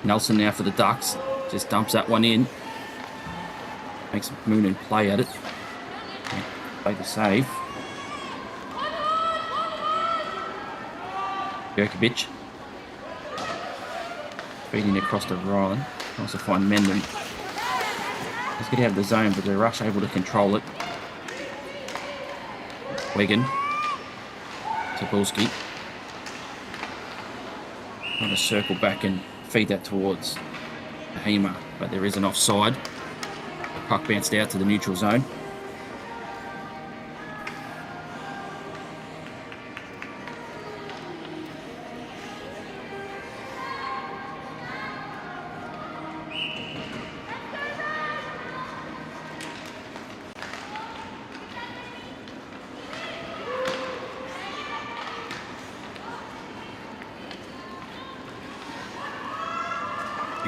Nelson now for the Ducks. Just dumps that one in. Makes Moonen play at it. Play the save. Jerkovic. Feeding across to Ryland. Tries to find Mendham. Let's get out of the zone, but the Rush able to control it. Wigan. Cebulski. Trying to circle back and feed that towards Hema, but there is an offside. The puck bounced out to the neutral zone.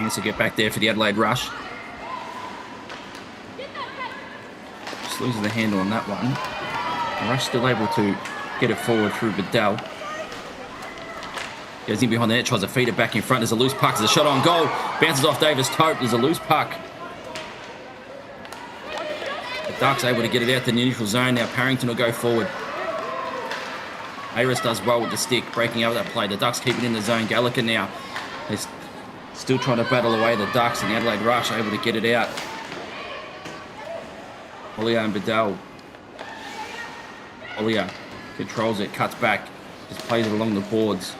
Chance to get back there for the Adelaide Rush. Just losing the handle on that one. The Rush still able to get it forward through Bedell. Goes in behind the net, tries to feed it back in front. There's a loose puck. There's a shot on goal. Bounces off Davis Tope. There's a loose puck. The Ducks able to get it out the neutral zone. Now Parrington will go forward. Aris does well with the stick, breaking over that play. The Ducks keep it in the zone. Gallagher now is still trying to battle away the Ducks, and the Adelaide Rush able to get it out. Ollier and Bedell. Ollier controls it, cuts back, just plays it along the boards.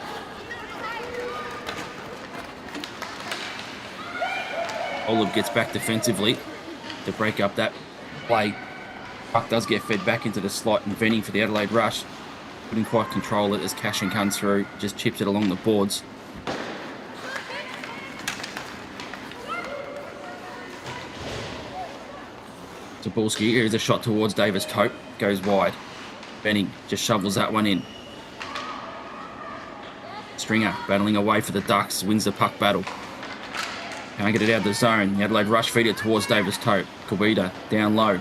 Olive gets back defensively to break up that play. Puck does get fed back into the slot, and Venning for the Adelaide Rush couldn't quite control it as Cashin comes through, just chips it along the boards. Cebulski, here's a shot towards Davis Tope, goes wide. Benning just shovels that one in. Stringer battling away for the Ducks, wins the puck battle. Can't get it out of the zone. The Adelaide Rush feed it towards Davis Tope. Kawida down low.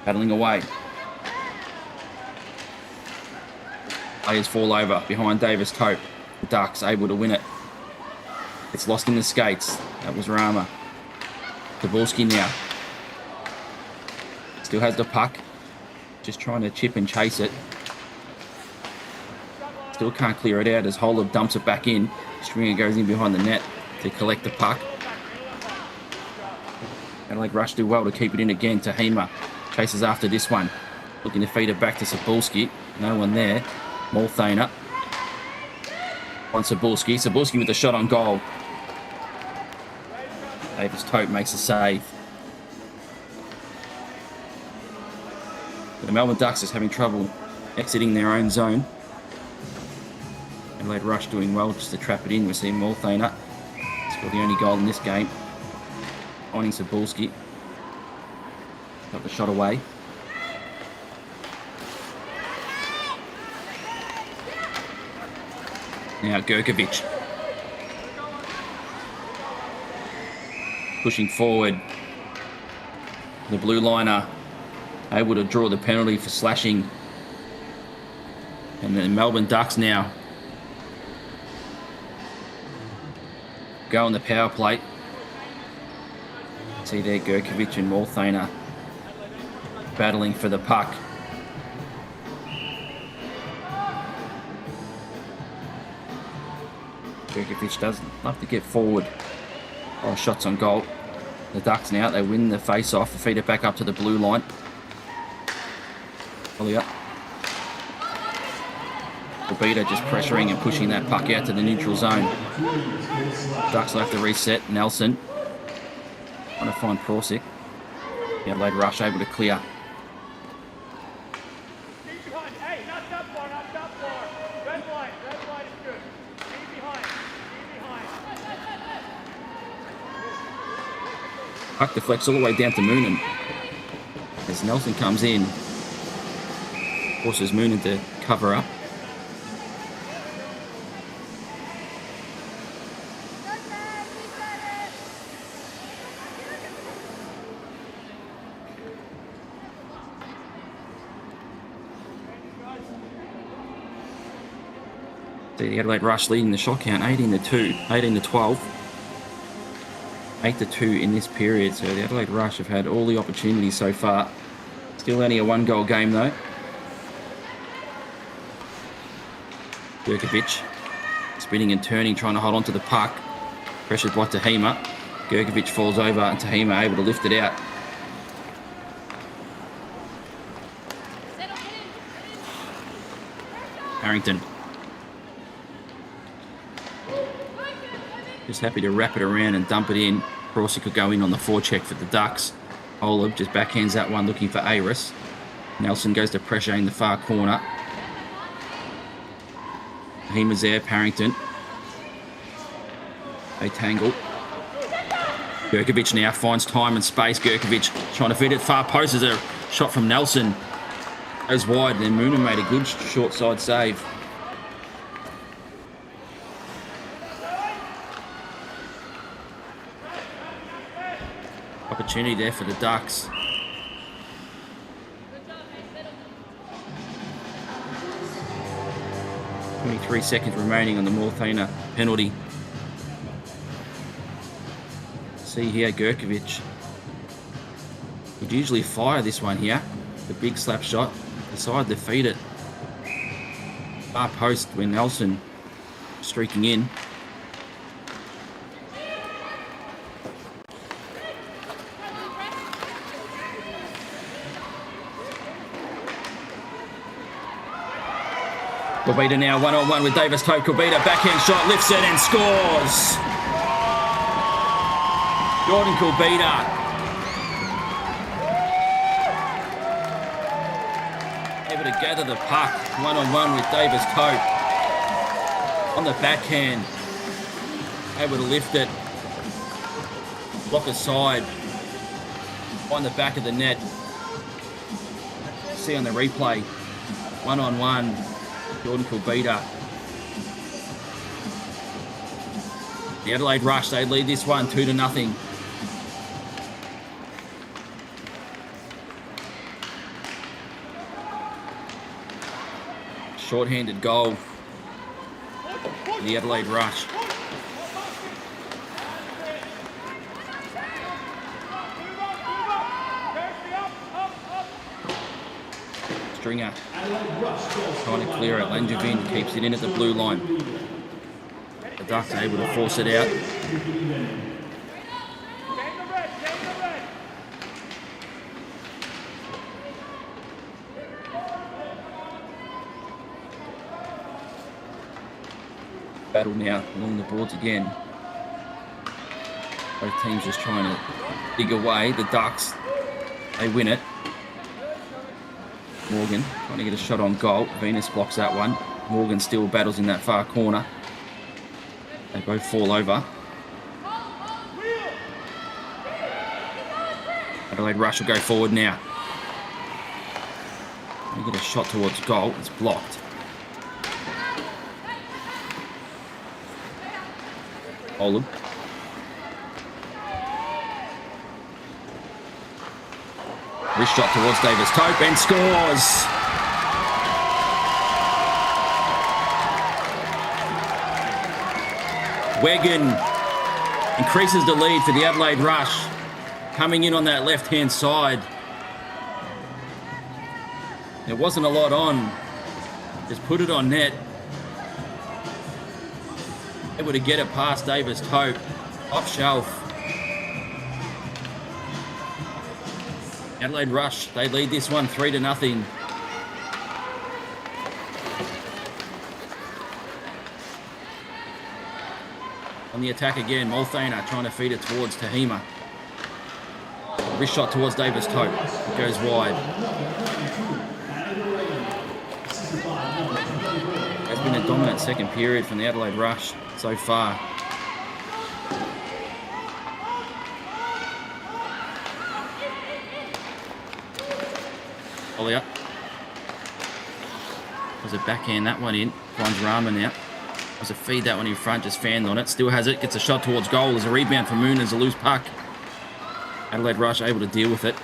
Battling away. Players fall over behind Davis Tope. The Ducks able to win it. It's lost in the skates. That was Rama. Cebulski now. Still has the puck. Just trying to chip and chase it. Still can't clear it out as Holub dumps it back in. Stringer goes in behind the net to collect the puck. Adelaide Rush do well to keep it in again. Tahima chases after this one. Looking to feed it back to Cebulski. No one there. Multhaner on Cebulski. Cebulski with a shot on goal. Davis Tope makes a save. The Melbourne Ducks is having trouble exiting their own zone. Adelaide Rush doing well just to trap it in. We're seeing Multhaner scored the only goal in this game. Finding Cebulski. Got the shot away. Now Jerkovic. Pushing forward. The blue liner able to draw the penalty for slashing. And the Melbourne Ducks now go on the power play. See there Jerkovic and Multhaner battling for the puck. Jerkovic does love to get forward. Oh, shots on goal. The Ducks now, they win the face-off, feed it back up to the blue line. Ollie up. Kobita just pressuring and pushing that puck out to the neutral zone. Ducks will have to reset. Nelson trying to find Prosic. The Adelaide Rush able to clear. Puck deflects all the way down to Moonen. As Nelson comes in, forces Moonen to cover up. See the Adelaide Rush leading the shot count 18-2, 18-12. 8-2 in this period. So the Adelaide Rush have had all the opportunities so far. Still only a 1-goal game though. Gerkovic spinning and turning, trying to hold on to the puck. Pressured by Tahima. Gerkovic falls over and Tahima able to lift it out. Harrington. Just happy to wrap it around and dump it in. Crossy could go in on the forecheck for the Ducks. Olib just backhands that one, looking for Aris. Nelson goes to pressure in the far corner. Tahima's there, Parrington. They tangle. Gerkovic now finds time and space. Gerkovic trying to feed it far post. There's a shot from Nelson. Goes wide, then Moonen made a good short side save. Opportunity there for the Ducks. .23 seconds remaining on the Morthena penalty. See here, Gerkovic. He'd usually fire this one here. The big slap shot. Decided to feed it. Far post when Nelson streaking in. Kobita now one-on-one with Davis Tope. Kobita backhand shot, lifts it and scores. Jordan Kobita. Able to gather the puck, one-on-one with Davis Tope. On the backhand, able to lift it. Block aside. On the back of the net. See on the replay. One-on-one. Jordan Kobita. The Adelaide Rush, they lead this one 2-0. Short-handed goal. The Adelaide Rush. Stringer trying to clear it. Langevin keeps it in at the blue line. The Ducks are able to force it out. Battle now along the boards again. Both teams just trying to dig away. The Ducks, they win it. Morgan trying to get a shot on goal. Venus blocks that one. Morgan still battles in that far corner. They both fall over. Adelaide Rush will go forward now. They get a shot towards goal. It's blocked. Olub. Wrist shot towards Davis Tope and scores. Wegan increases the lead for the Adelaide Rush. Coming in on that left-hand side. There wasn't a lot on. Just put it on net. Able to get it past Davis Tope. Off shelf. Adelaide Rush, they lead this one 3-0. On the attack again, Molthana trying to feed it towards Tahima. Wrist shot towards Davis Tope. It goes wide. It's been a dominant second period from the Adelaide Rush so far. Ollie up. There's a backhand that one in. Finds Rama now. There's a feed that one in front, just fanned on it. Still has it. Gets a shot towards goal. There's a rebound from Moon. There's a loose puck. Adelaide Rush able to deal with it.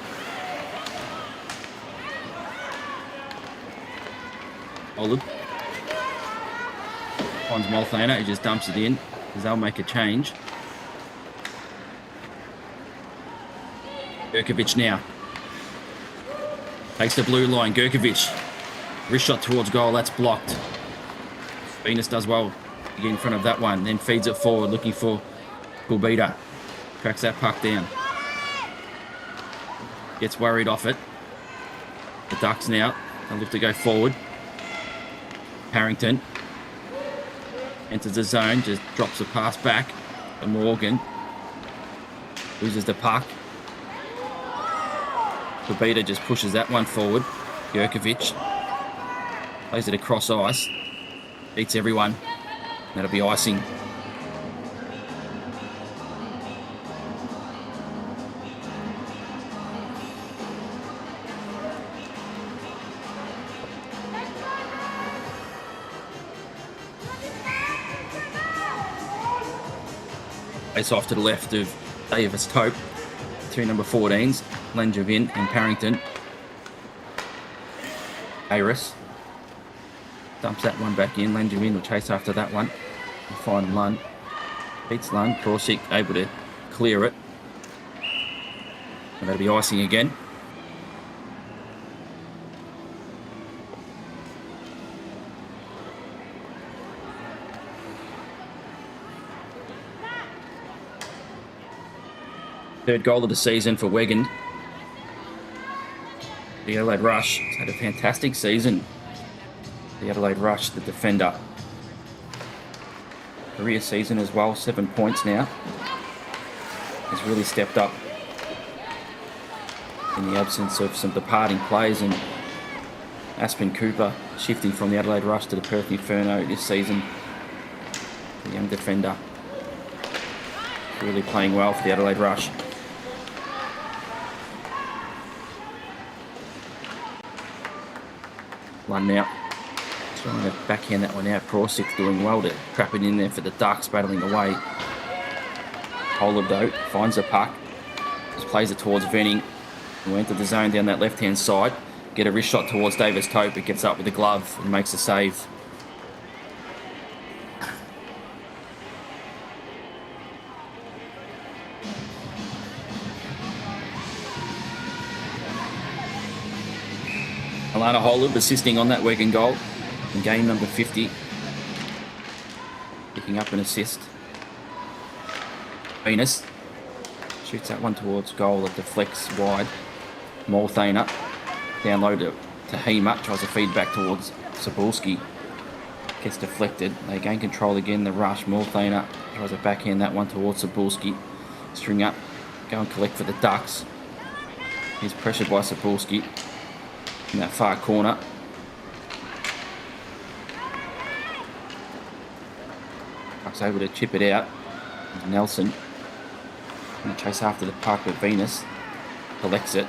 Olub. Finds Molthana, who just dumps it in, because they'll make a change. Gurkovic now. Takes the blue line. Gurkovic. Wrist shot towards goal. That's blocked. Venus does well to get in front of that one. Then feeds it forward, looking for Gulbita. Cracks that puck down. Gets worried off it. The Ducks now. They'll look to go forward. Harrington. Enters the zone. Just drops the pass back. And Morgan loses the puck. Gulbita just pushes that one forward. Gurkovic plays it across ice. Beats everyone. That'll be icing. Face off to the left of Davis Tope. Two number 14s, Langevin and Parrington. Aris dumps that one back in. Langevin will chase after that one. We'll find Lund. Beats Lund. Korsic able to clear it. And that'll be icing again. Third goal of the season for Wigan. The Adelaide Rush has had a fantastic season. The Adelaide Rush, the defender. Career season as well, 7 points now. Has really stepped up in the absence of some departing players, and Aspen Cooper shifting from the Adelaide Rush to the Perth Inferno this season. The young defender really playing well for the Adelaide Rush. One now. Trying to backhand that one out. Korsic doing well to trap it in there for the Ducks, battling away. Holabdo finds the puck. Just plays it towards Venning. We enter the zone down that left-hand side. Get a wrist shot towards Davis Tope. It gets up with the glove and makes a save. Alana Holub assisting on that Wigan goal in game number 50. Picking up an assist. Venus shoots that one towards goal. It deflects wide. Molthana down low to Hema. Tries to feed back towards Sabulski. Gets deflected. They gain control again. The Rush. Molthana tries to backhand that one towards Sabulski. String up. Go and collect for the Ducks. He's pressured by Sabulski in that far corner. Puck's able to chip it out. Nelson going to chase after the puck, but Venus collects it.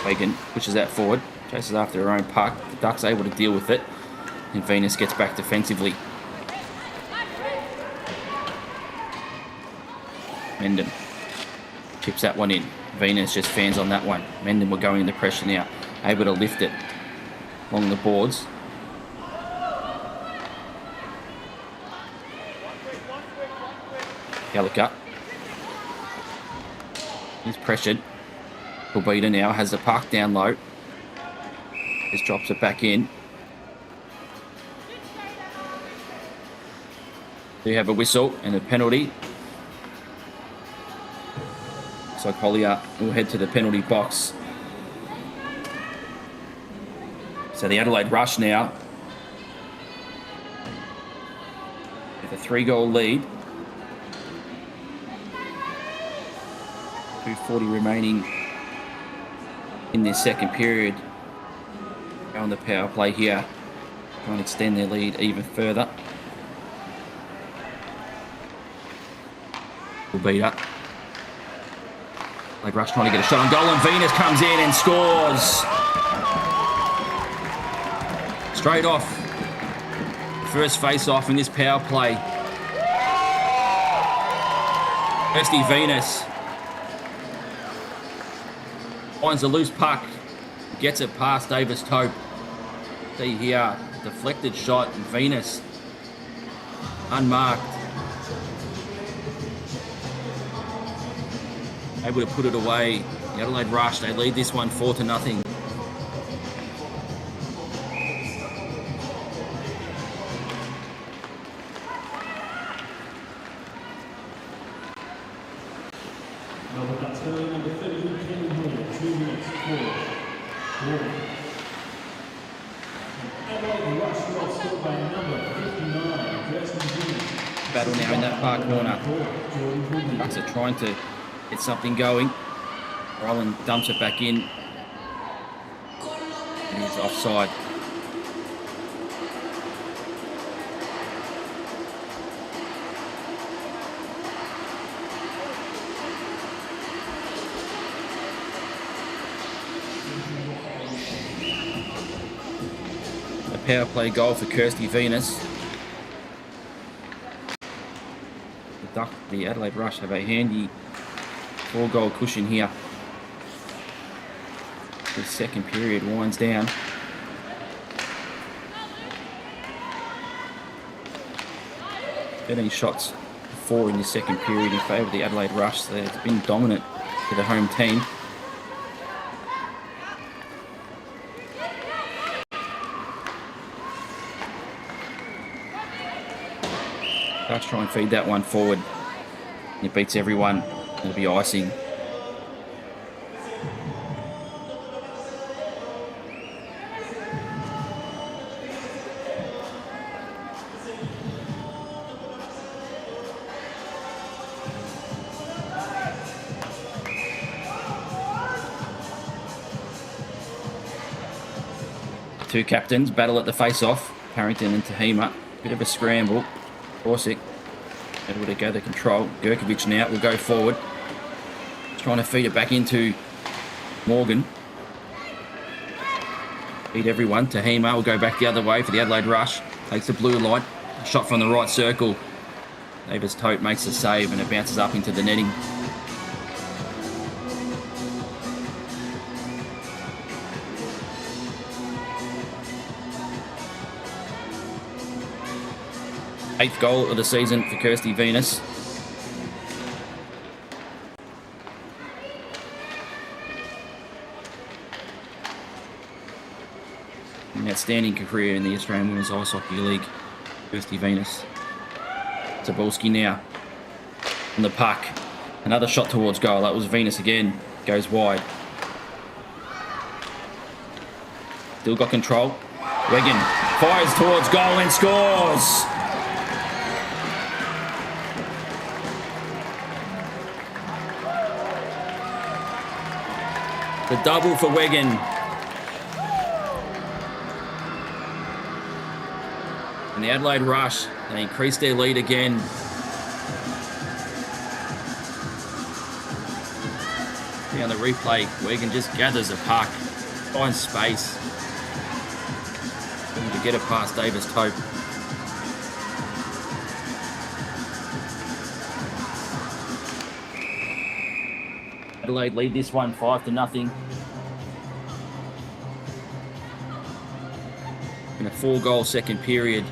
Fagan pushes that forward, chases after her own puck. The Ducks able to deal with it, and Venus gets back defensively. Mendham chips that one in. Venus just fans on that one. Mendham were going into pressure now. Able to lift it along the boards. Gallagher. He's pressured. Gulbita now has the puck down low. Just drops it back in. Do you have a whistle and a penalty? So Collier will head to the penalty box. So the Adelaide Rush now with a 3-goal lead. 2:40 remaining in this second period. Go on the power play here. Try and extend their lead even further. Gulbita. Like Rush trying to get a shot on goal, and Venus comes in and scores. Straight off. First face-off in this power play. Kirsty Venus finds a loose puck. Gets it past Davis-Tope. See here, deflected shot, and Venus unmarked. Able to put it away. The Adelaide Rush, they lead this one 4-0. Battle now in that far corner. Bucks are trying to get something going. Ryland dumps it back in. And he's offside. A power play goal for Kirsty Venus. The Adelaide Rush have a handy 4-goal cushion here. The second period winds down. Shots 4 in the second period in favour of the Adelaide Rush. So it's been dominant for the home team. Let's try and feed that one forward. It beats everyone. It'll be icing. Two captains battle at the face-off. Harrington and Tahima. Bit of a scramble. Borsic able to gather control. Gurkovic now will go forward. Trying to feed it back into Morgan. Beat everyone. Tahima will go back the other way for the Adelaide Rush. Takes the blue line. Shot from the right circle. Davis-Tope makes the save and it bounces up into the netting. Eighth goal of the season for Kirsty Venus. An outstanding career in the Australian Women's Ice Hockey League, Kirsty Venus. Zabolski now on the puck. Another shot towards goal. That was Venus again. Goes wide. Still got control. Wegan fires towards goal and scores. The double for Wegan. And the Adelaide Rush, they increased their lead again. See on the replay, Wegan just gathers the puck, finds space. To get it past Davis-Tope. Adelaide lead this one 5-0. In a 4-goal second period.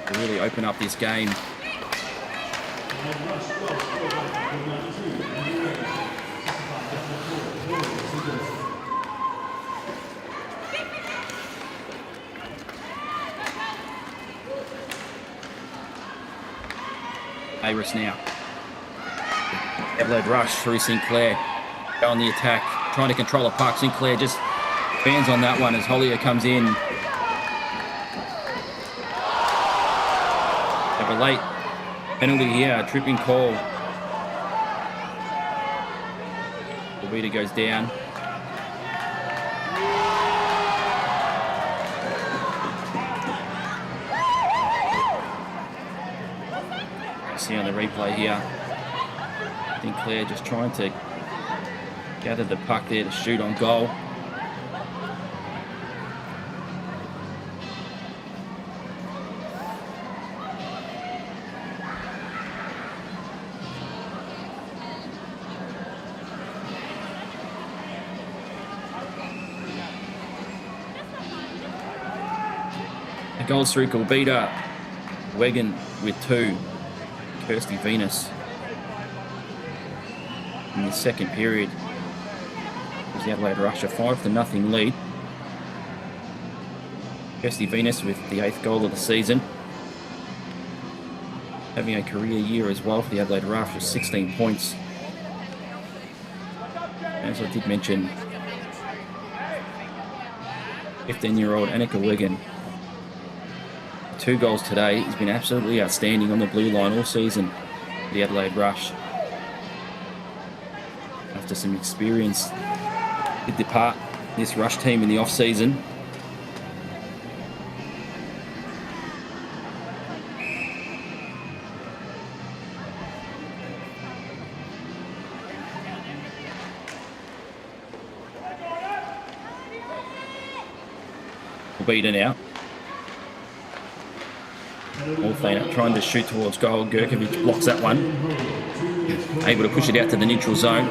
To really open up this game. Aris now. Adelaide Rush through Sinclair. Go on the attack. Trying to control the puck. Sinclair just bands on that one as Hollier comes in. Have a late penalty here. A tripping call. Alvita goes down. See on the replay here, Sinclair just trying to gather the puck there to shoot on goal. Goals through Corbeta, Wegan with 2, Kirsty Venus in the second period. It was the Adelaide Rush a 5-0 lead. Kirsty Venus with the 8th goal of the season. Having a career year as well for the Adelaide Rush with 16 points. As I did mention, 15-year-old Annika Wegan, 2 goals today. He's been absolutely outstanding on the blue line all season for the Adelaide Rush. After some experience did depart this Rush team in the off-season. Beaten out. Orthain trying to shoot towards goal. Gurkovic blocks that one. Able to push it out to the neutral zone.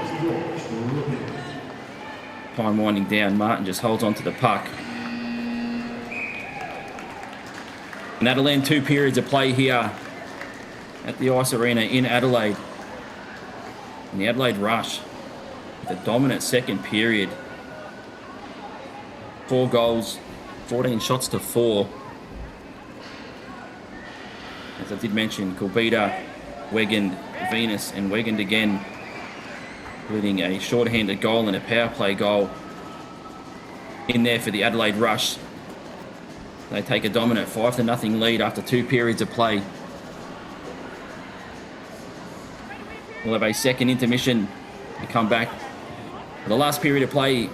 Time winding down. Martin just holds on to the puck. And that'll end 2 periods of play here at the Ice Arena in Adelaide. And the Adelaide Rush with a dominant second period. 4 goals. 14 shots to 4. As I did mention, Corbeta, Wegan, Venus, and Wegan again, including a short-handed goal and a power play goal in there for the Adelaide Rush. They take a dominant 5-0 lead after 2 periods of play. We'll have a second intermission to come back for the last period of play.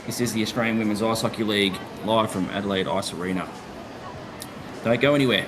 This is the Australian Women's Ice Hockey League, live from Adelaide Ice Arena. Don't go anywhere.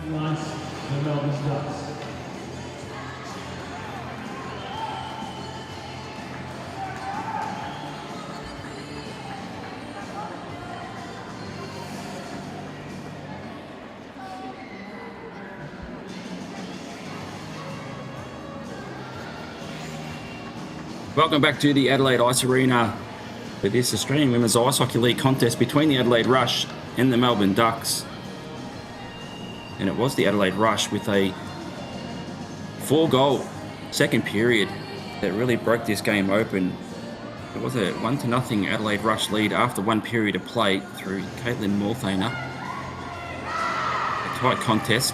Nice, the Melbourne Ducks. Welcome back to the Adelaide Ice Arena for this Australian Women's Ice Hockey League contest between the Adelaide Rush and the Melbourne Ducks. And it was the Adelaide Rush with a 4-goal second period that really broke this game open. It was a 1-0 Adelaide Rush lead after one period of play through Caitlin Morthaner. A tight contest,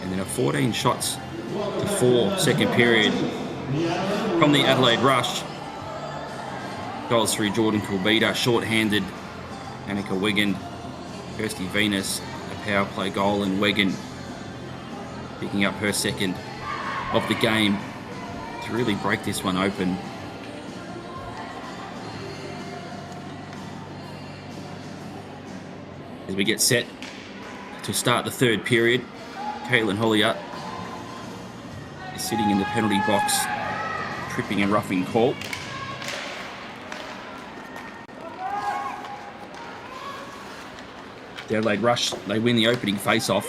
and then a 14 shots to 4 second period from the Adelaide Rush. Goals through Jordan Kulbita, short-handed Annika Wigan, Kirsty Venus, a power play goal, and Wigan picking up her second of the game to really break this one open. As we get set to start the third period, Caitlin Hollier is sitting in the penalty box, tripping and roughing call. The Adelaide Rush, they win the opening face-off.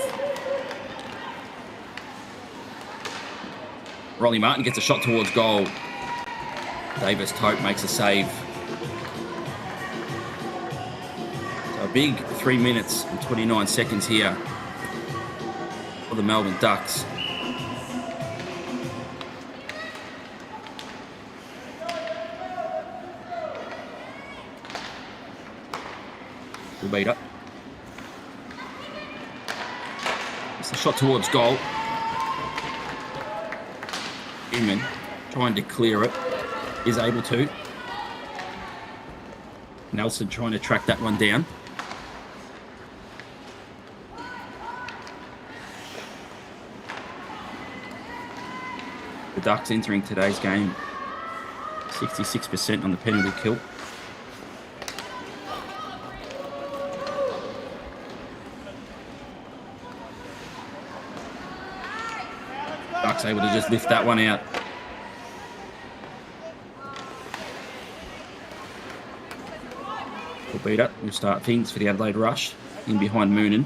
Rolly Martin gets a shot towards goal. Davis Tope makes a save. So a big 3 minutes and 29 seconds here for the Melbourne Ducks. Beat up. It's a shot towards goal. Inman trying to clear it, is able to. Nelson trying to track that one down. The Ducks entering today's game 66% on the penalty kill. Ducks able to just lift that one out. Kulbita will start things for the Adelaide Rush, in behind Moonen.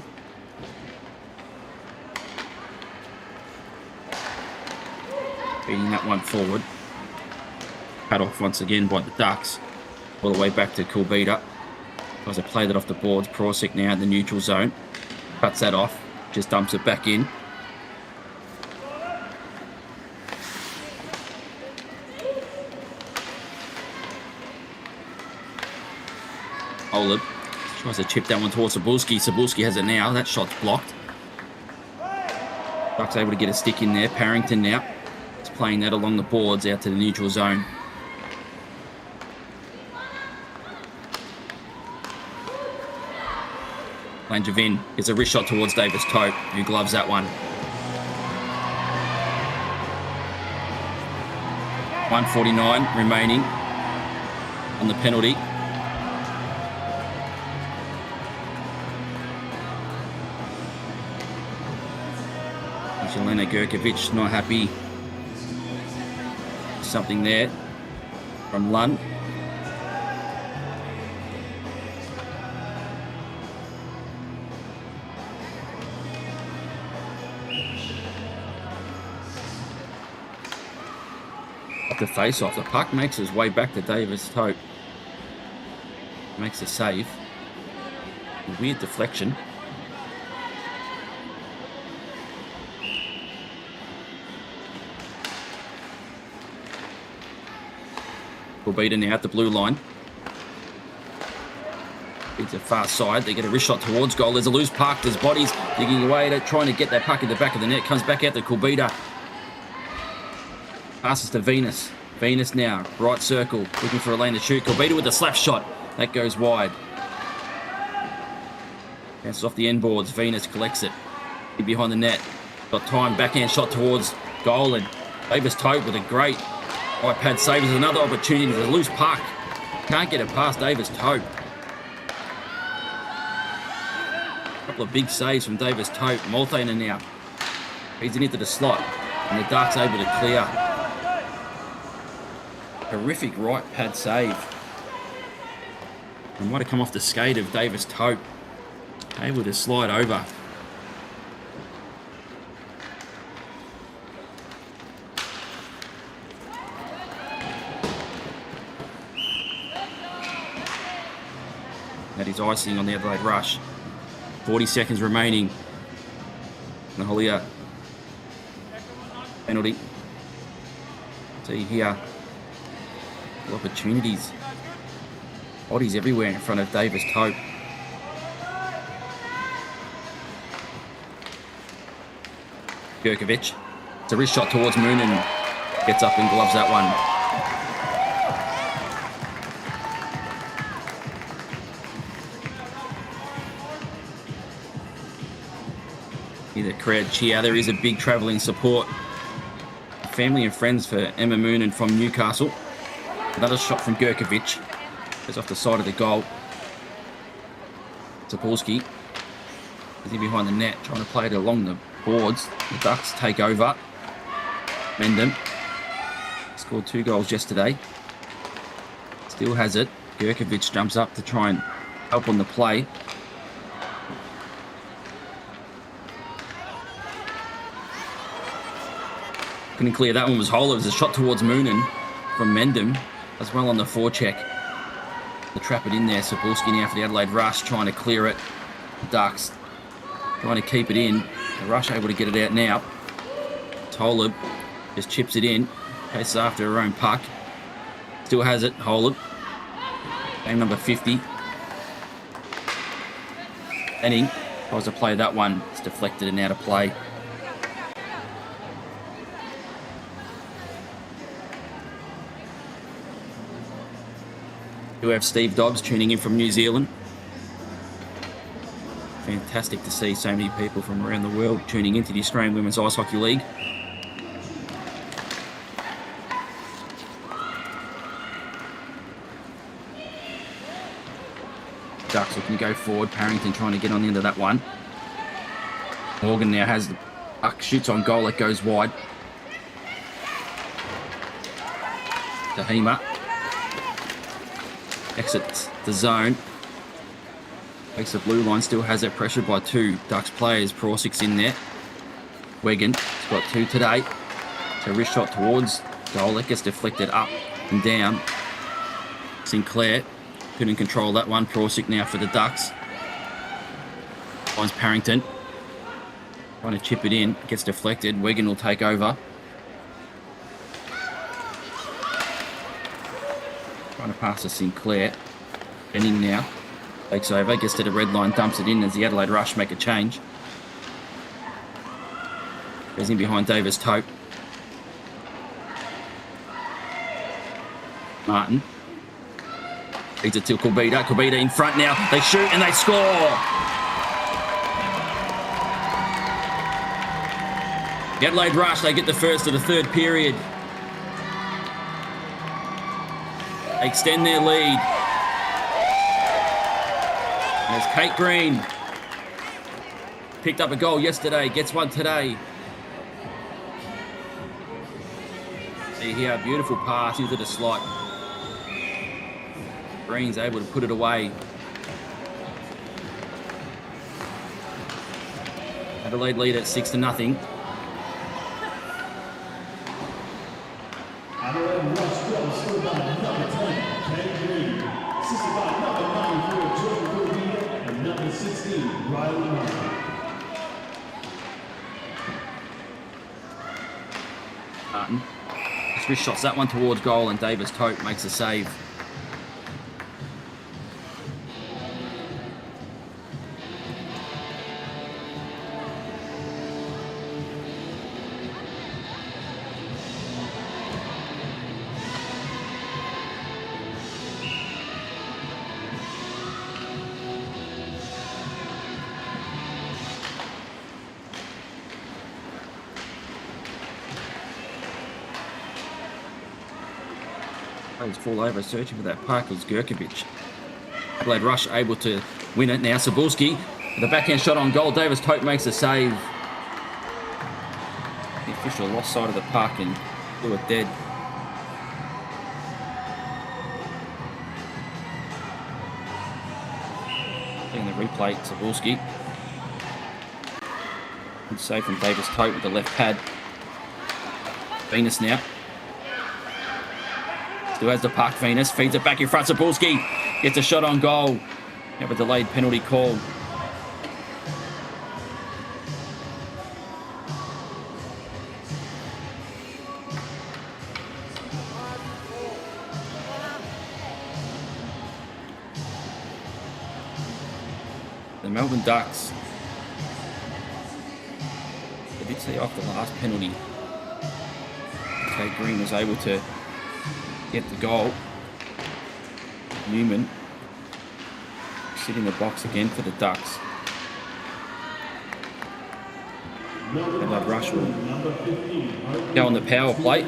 Feeding that one forward. Cut off once again by the Ducks. All the way back to Kulbita. Tries to play that off the boards. Prosic now in the neutral zone. Cuts that off. Just dumps it back in. Olib tries to chip that one towards Cebulski. Cebulski has it now. That shot's blocked. Ducks able to get a stick in there. Parrington now is playing that along the boards out to the neutral zone. Langevin gets a wrist shot towards Davis Tope, who gloves that one. 1:49 remaining on the penalty. Jelena Gurkovic not happy. Something there from Lund. At the face-off, the puck makes his way back to Davis Tope. Makes a save. A weird deflection. Kulbita now at the blue line. It's a far side. They get a wrist shot towards goal. There's a loose puck. There's bodies digging away at it, trying to get that puck in the back of the net. Comes back out to Kulbita. Passes to Venus. Venus now, right circle, looking for a lane to shoot. Kulbita with the slap shot. That goes wide. Bounces off the end boards. Venus collects it. In behind the net. Got time. Backhand shot towards goal. And Davis Tope with a great iPad save. There's another opportunity. There's a loose puck. Can't get it past Davis Tope. Couple of big saves from Davis Tope. Malthaner now. Feeds it into the slot. And the Ducks able to clear. Horrific right pad save. And might have come off the skate of Davis Tope. Able to slide over. That is icing on the Adelaide Rush. 40 seconds remaining. Naholia. Penalty. See here. Opportunities. Bodies everywhere in front of Davis Tope. Gurkovic. It's a wrist shot towards Moonen. Gets up and gloves that one. The crowd cheer. There is a big travelling support. Family and friends for Emma Moonen from Newcastle. Another shot from Gurkovic. Goes off the side of the goal. Sapolsky is in behind the net, trying to play it along the boards. The Ducks take over. Mendham scored 2 goals yesterday. Still has it. Gurkovic jumps up to try and help on the play. Couldn't clear. That one was whole. It was a shot towards Moonen from Mendham as well on the forecheck. To trap it in there. Sapolsky now for the Adelaide Rush trying to clear it. The Ducks trying to keep it in. The Rush able to get it out now. Tolib just chips it in. Chases after her own puck. Still has it. Holub. Game number 50. Henning tries to play that one. It's deflected and out of play. We have Steve Dobbs tuning in from New Zealand. Fantastic to see so many people from around the world tuning into the Australian Women's Ice Hockey League. Ducks looking to go forward. Parrington trying to get on the end of that one. Morgan now has the puck, shoots on goal, it goes wide. Tahima exits the zone. Takes the blue line, still has it, pressured by 2 Ducks players. Prorsik's in there. Wegan has got 2 today. So wrist shot towards goal. It gets deflected up and down. Sinclair couldn't control that one. Prorsik now for the Ducks. Finds Parrington. Trying to chip it in. Gets deflected. Wegan will take over. Trying to pass to Sinclair. Benning now. Takes over. Gets to the red line. Dumps it in as the Adelaide Rush make a change. Goes in behind Davis Tope. Martin. Feeds it to Kubita. Kubita in front now. They shoot and they score. The Adelaide Rush, they get the first of the third period. They extend their lead. There's Kate Green. Picked up a goal yesterday, gets one today. See here, beautiful pass into the slot. Green's able to put it away. Adelaide lead at 6-0. Adelaide Rush goal scored by number 10, Kate Green. Assisted by number 94, Jordan Corvina, and number 16, Riley Martin. Martin. Wrist shots that one towards goal and Davis Tope makes a save. Players fall over searching for that puck. It was Gurkovic. Adelaide Rush able to win it now. Sabulski The backhand shot on goal. Davis Tope makes a save. The official lost side of the puck and blew it dead. Taking the replay, Cebulski. Good save from Davis Tope with the left pad. Venus now. Still has the puck, Venus. Feeds it back in front. Cebulski gets a shot on goal. Have a delayed penalty call. The Melbourne Ducks. They did see after the last penalty, Kate Green was able to get the goal. Newman sit in the box again for the Ducks. Adelaide Rush will go on the power play.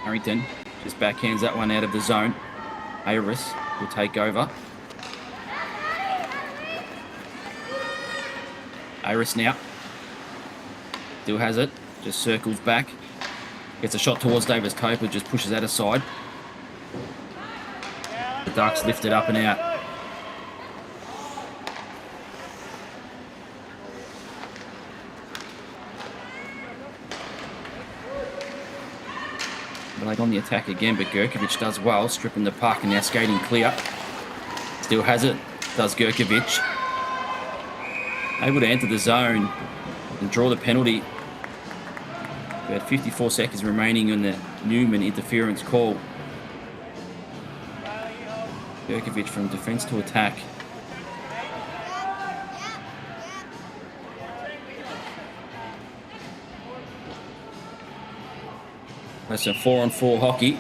Harrington just backhands that one out of the zone. Aris will take over. Aris now. Still has it. Just circles back. Gets a shot towards Davis Tope, who just pushes that aside. The Ducks lift it up and out. Adelaide on the attack again, but Gurkovic does well, stripping the puck and now skating clear. Still has it. Does Gurkovic. Able to enter the zone and draw the penalty. We had 54 seconds remaining on the Newman interference call. Gurkovic from defence to attack. That's a 4-on-4 hockey.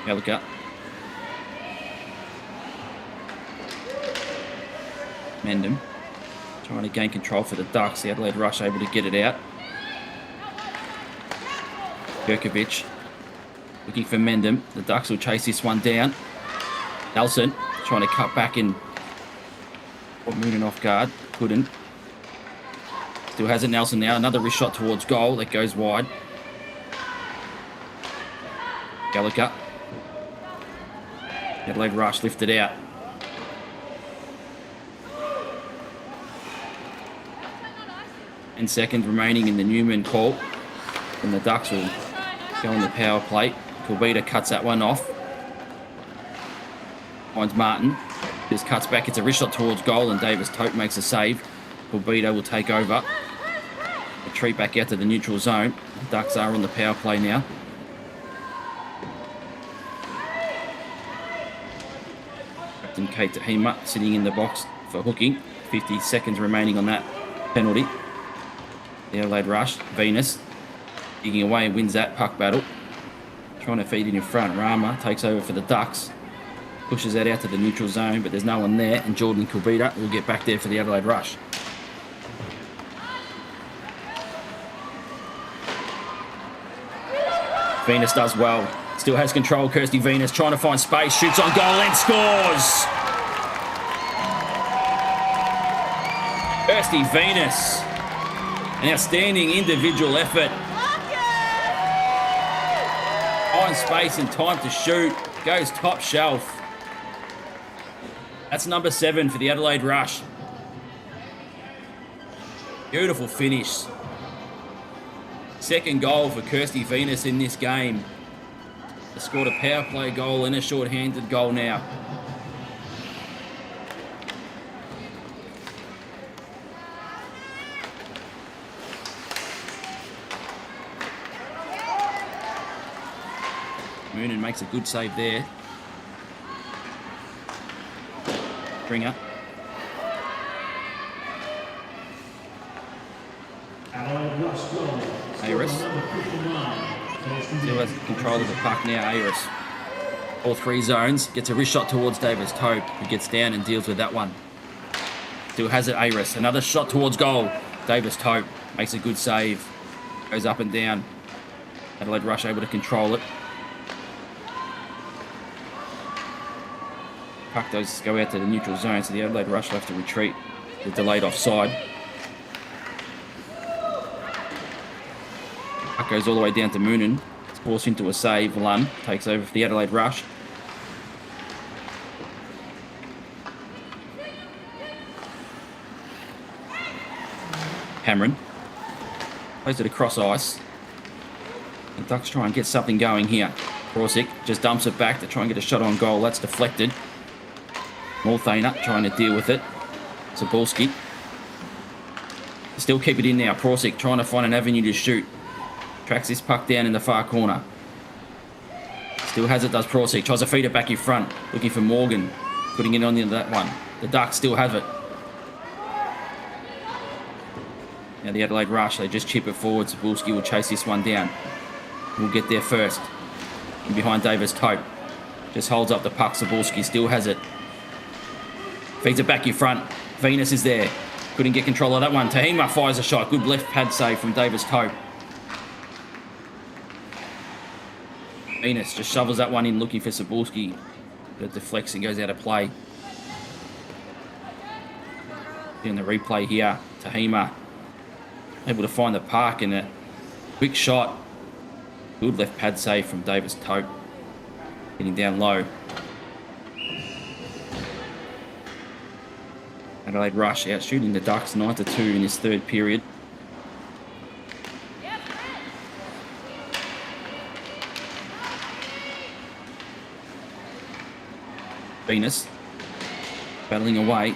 Gallagher. Mendham trying to gain control for the Ducks. The Adelaide Rush able to get it out. Gurkovic looking for Mendham. The Ducks will chase this one down. Nelson trying to cut back and put Moonen off guard. Couldn't. Still has it, Nelson now. Another wrist shot towards goal. That goes wide. Gallagher. Adelaide Rush lifted out. And seconds remaining in the Newman call. And the Ducks will go on the power play. Corbetta cuts that one off. Finds Martin. Just cuts back. It's a wrist shot towards goal and Davis Tope makes a save. Corbetta will take over. Retreat back out to the neutral zone. The Ducks are on the power play now. Captain Kate Tahima sitting in the box for hooking. 50 seconds remaining on that penalty. The Adelaide Rush. Venus digging away and wins that puck battle. Trying to feed it in front. Rama takes over for the Ducks. Pushes that out to the neutral zone, but there's no one there. And Jordan Corbetta will get back there for the Adelaide Rush. Venus does well. Still has control. Kirsty Venus trying to find space. Shoots on goal and scores. Kirsty Venus. An outstanding individual effort. Finds space and time to shoot. Goes top shelf. That's number 7 for the Adelaide Rush. Beautiful finish. Second goal for Kirsty Venus in this game. They scored a power play goal and a short-handed goal now. Moonen makes a good save there. Bringer. Harris. Still has control of the puck now, Ayres. All three zones. Gets a wrist shot towards Davis Tope, who gets down and deals with that one. Still has it, Ayres. Another shot towards goal. Davis Tope makes a good save. Goes up and down. Adelaide Rush able to control it. Puck does go out to the neutral zone, so the Adelaide Rush will have to retreat. The delayed offside. Puck goes all the way down to Moonen. It's forced into a save. Lunn takes over for the Adelaide Rush. Cameron plays it across ice. The Ducks try and get something going here. Korsic just dumps it back to try and get a shot on goal. That's deflected. Malthana trying to deal with it. Zabulski. Still keep it in now. Korsic trying to find an avenue to shoot. Tracks this puck down in the far corner. Still has it, does Korsic. Tries to feed it back in front. Looking for Morgan. Putting it on the end of that one. The Ducks still have it. Now the Adelaide Rush, they just chip it forward. Zabulski will chase this one down. We'll get there first. And behind Davis Tope. Just holds up the puck. Zabulski still has it. Feeds it back in front. Venus is there. Couldn't get control of that one. Tahima fires a shot. Good left pad save from Davis Tope. Venus just shovels that one in looking for Zabulski. But it deflects and goes out of play. In the replay here, Tahima able to find the park and a quick shot. Good left pad save from Davis Tope. Getting down low. Adelaide Rush out shooting the Ducks 9-2 in this third period. Venus battling away.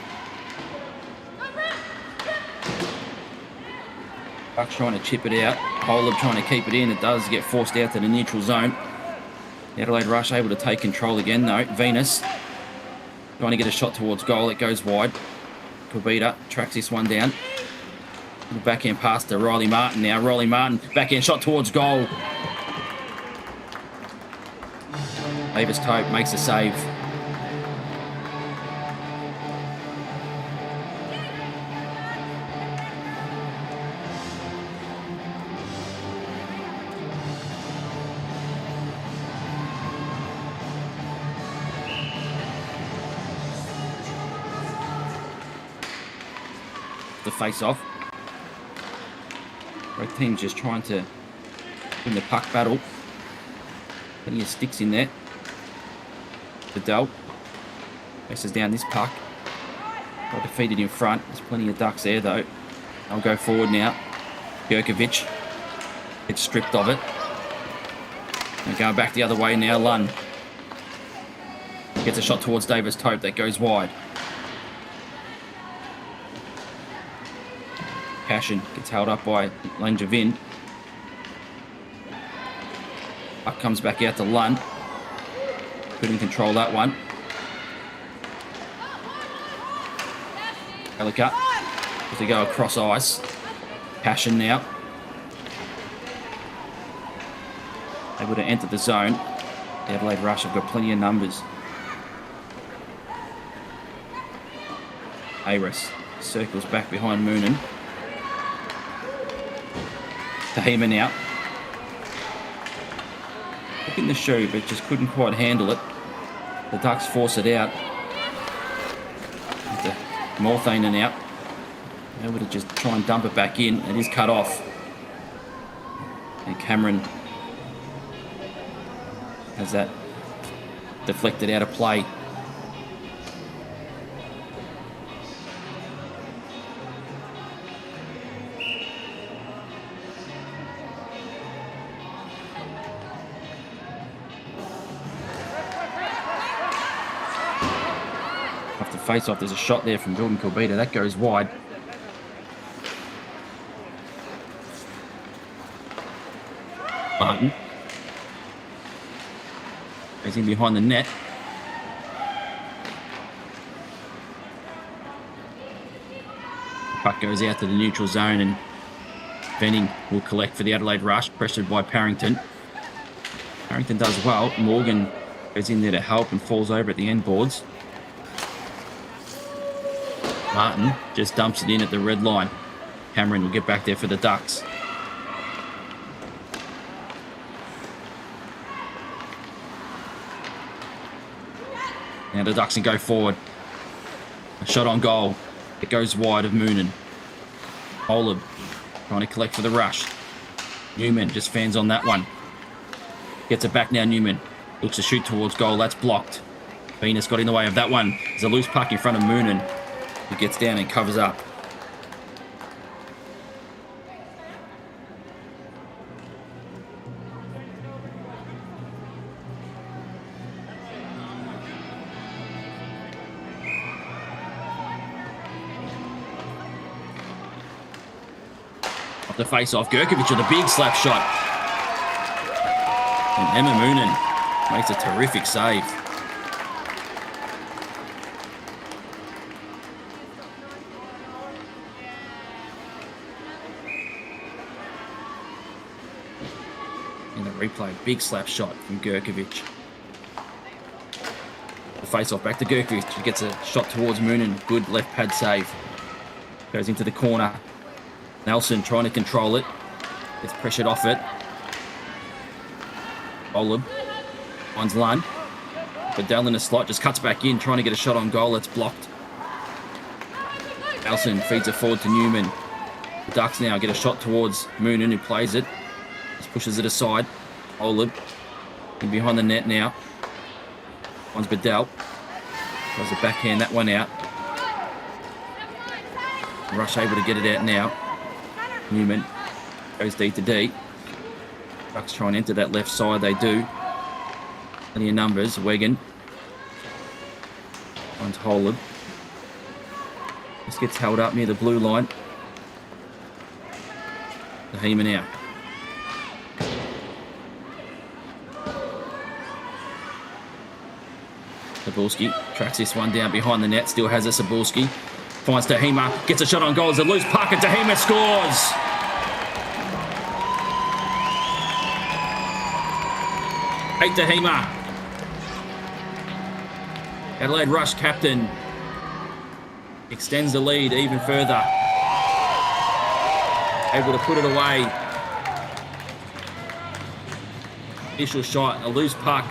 Bucks trying to chip it out. Holub trying to keep it in. It does get forced out to the neutral zone. The Adelaide Rush able to take control again though. Venus trying to get a shot towards goal. It goes wide. Kobita tracks this one down. The backhand pass to Riley Martin now. Riley Martin, backhand shot towards goal. Davis Tope makes a save. The face-off. Both teams just trying to win the puck battle. Plenty of sticks in there. Dell messes down this puck. Got defeated in front. There's plenty of Ducks there though. I'll go forward now. Gurkovic gets stripped of it. And going back the other way now. Lunn gets a shot towards Davis Tope that goes wide. Passion gets held up by Langevin. Puck comes back out to Lunn. Couldn't control that one. Ellicott has to go across ice. Passion now. Able to enter the zone. The Adelaide Rush have got plenty of numbers. Ayres circles back behind Moonen. Tahima now. Took in the shoe, but just couldn't quite handle it. The Ducks force it out. Malthana out. Able to just try and dump it back in. It is cut off. And Cameron has that deflected out of play. Face off, there's a shot there from Jordan Corbetta that goes wide. Martin goes in behind the net. The puck goes out to the neutral zone and Venning will collect for the Adelaide Rush, pressured by Parrington. Harrington does well. Morgan goes in there to help and falls over at the end boards. Martin just dumps it in at the red line. Cameron will get back there for the Ducks. Now the Ducks can go forward. A shot on goal. It goes wide of Moonen. Holub trying to collect for the rush. Newman just fans on that one. Gets it back now, Newman. Looks to shoot towards goal. That's blocked. Venus got in the way of that one. There's a loose puck in front of Moonen, who gets down and covers up. Off the face-off, Gurkovic with a big slap shot. And Emma Moonen makes a terrific save. In the replay, big slap shot from Gurkovic. The face-off back to Gurkovic. He gets a shot towards Moonen. Good left pad save. Goes into the corner. Nelson trying to control it. Gets pressured off it. Olib finds Lund. Bedell in a slot, just cuts back in, trying to get a shot on goal. It's blocked. Nelson feeds it forward to Newman. The Ducks now get a shot towards Moonen, who plays it. Just pushes it aside. Olib in behind the net now. Finds Bedell. Tries to backhand that one out. Rush able to get it out now. Newman goes D to D. Ducks try and enter that left side. They do. Plenty of numbers. Wegan finds Holland. This gets held up near the blue line. Nahima now. Sabulski tracks this one down behind the net. Still has a Sabulski. Finds Tahima. Gets a shot on goal. It's a loose puck and Tahima scores. Tahima. Adelaide Rush captain extends the lead even further. Able to put it away. Initial shot, a loose puck.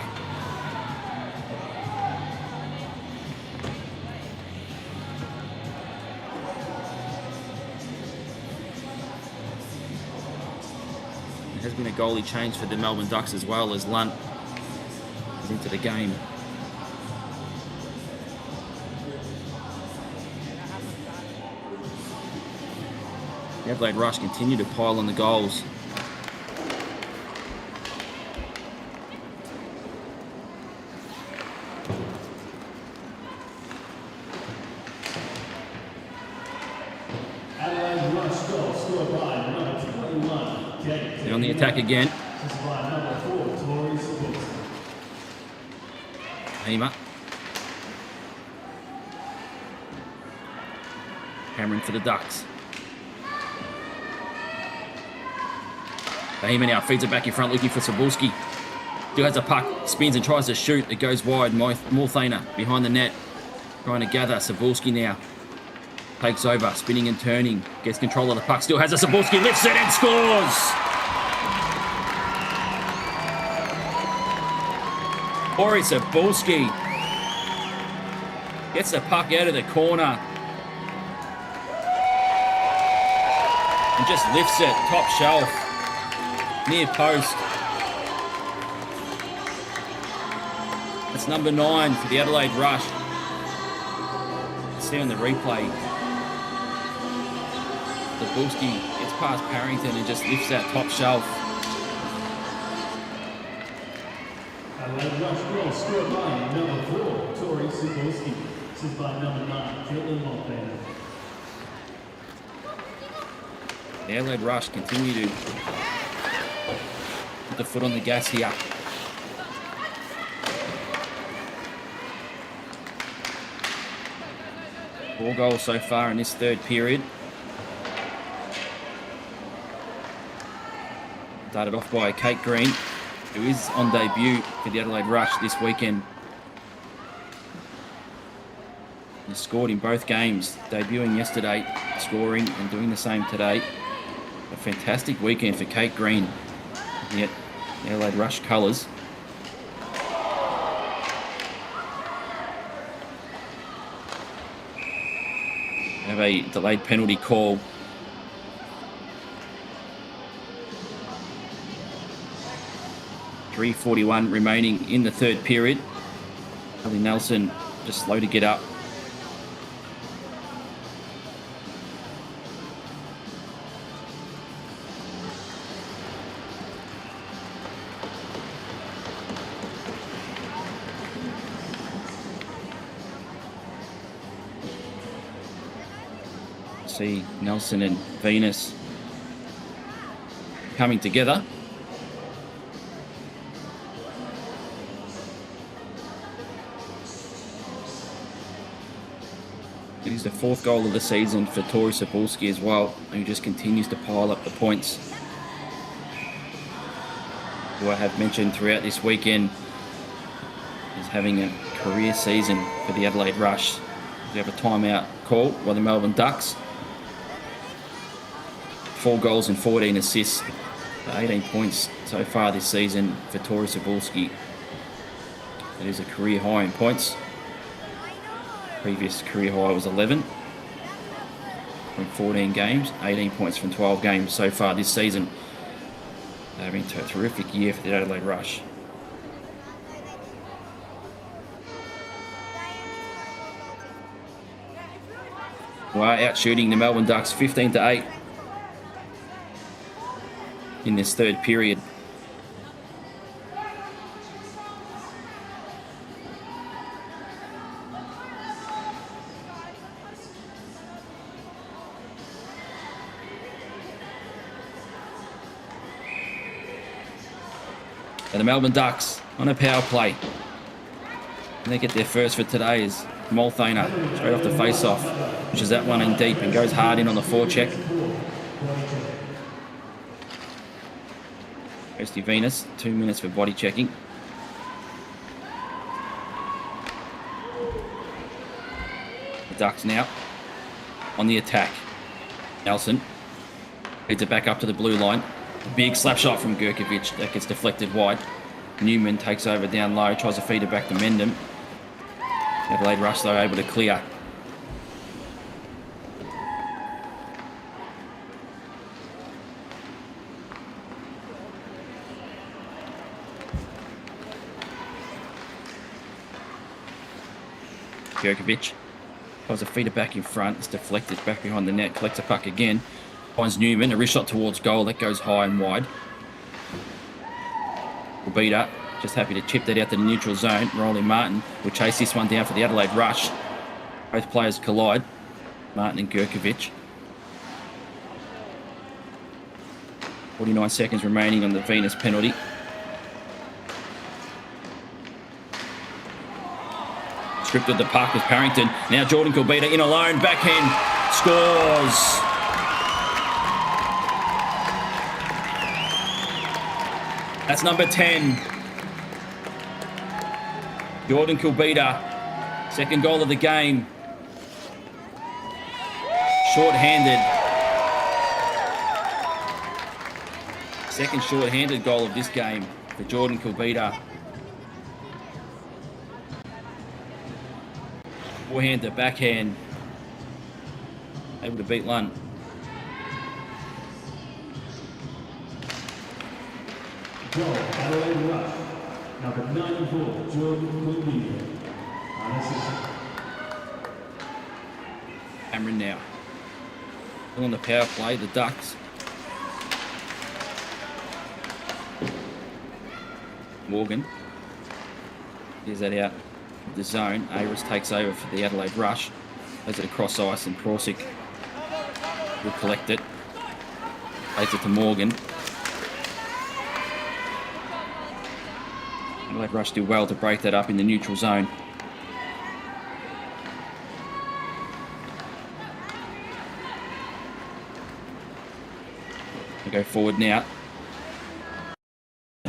There has been a goalie change for the Melbourne Ducks as well, as Lunt is into the game. The Adelaide Rush continue to pile on the goals. Adelaide Rush goal scored by number 21. They're on the attack again. This is by number 4, Tori Sabulski. Tahima. Cameron for the Ducks. Tahima now feeds it back in front, looking for Sabulski. Still has a puck, spins and tries to shoot. It goes wide. Morthana behind the net, trying to gather. Sabulski now takes over, spinning and turning. Gets control of the puck. Still has a Sabulski, lifts it and scores. Ori Sabulski gets the puck out of the corner and just lifts it top shelf. Near post. That's number 9 for the Adelaide Rush. See on the replay. Sabulski gets past Parrington and just lifts that top shelf. Adelaide Rush goal scored by number 4, Tori Sabulski. This is by number 9, Caitlin Montana. The Adelaide Rush continue to put the foot on the gas here. Four goals so far in this third period. Started off by Kate Green. who is on debut for the Adelaide Rush this weekend. He scored in both games, debuting yesterday, scoring and doing the same today. A fantastic weekend for Kate Green, yet the Adelaide Rush colours. Have a delayed penalty call. .341 remaining in the third period. Ellie Nelson just slow to get up. See Nelson and Venus coming together. It is the fourth goal of the season for Tori Sapolsky as well, who just continues to pile up the points. Who I have mentioned throughout this weekend is having a career season for the Adelaide Rush. We have a timeout call by the Melbourne Ducks. 4 goals and 14 assists, 18 points so far this season for Tori Sapolsky. It is a career high in points. Previous career high was 11 from 14 games, 18 points from 12 games so far this season. They're having a terrific year for the Adelaide Rush. We are out shooting the Melbourne Ducks 15-8 in this third period. And the Melbourne Ducks on a power play. And they get their first for today is Multhaner, straight off the face-off, which is that one in deep and goes hard in on the forecheck. Kirsty Venus, 2 minutes for body checking. The Ducks now on the attack. Nelson leads it back up to the blue line. A big slap shot from Gurkovic that gets deflected wide. Newman takes over down low, tries to feed it back to Mendham. Adelaide Rush though able to clear. Gurkovic tries to feed it back in front. It's deflected back behind the net. Collects a puck again. Finds Newman. A wrist shot towards goal. That goes high and wide. Beater just happy to chip that out to the neutral zone. Rolling Martin will chase this one down for the Adelaide Rush. Both players collide. Martin and Gurkovic. 49 seconds remaining on the Venus penalty. Stripped of the puck with Parrington. Now Jordan Kulbita in alone. Backhand scores. That's number 10. Jordan Kulbita, second goal of the game. Short-handed. Second short-handed goal of this game for Jordan Kulbita. Forehand to backhand. Able to beat Lund. Adelaide Rush, number 94, Jordan Kulbita. Cameron now. Still on the power play, the Ducks. Morgan. Here's that out of the zone. Ayres takes over for the Adelaide Rush. Plays it across ice and Prosic will collect it. Plays it to Morgan. Adelaide Rush do well to break that up in the neutral zone. They go forward now.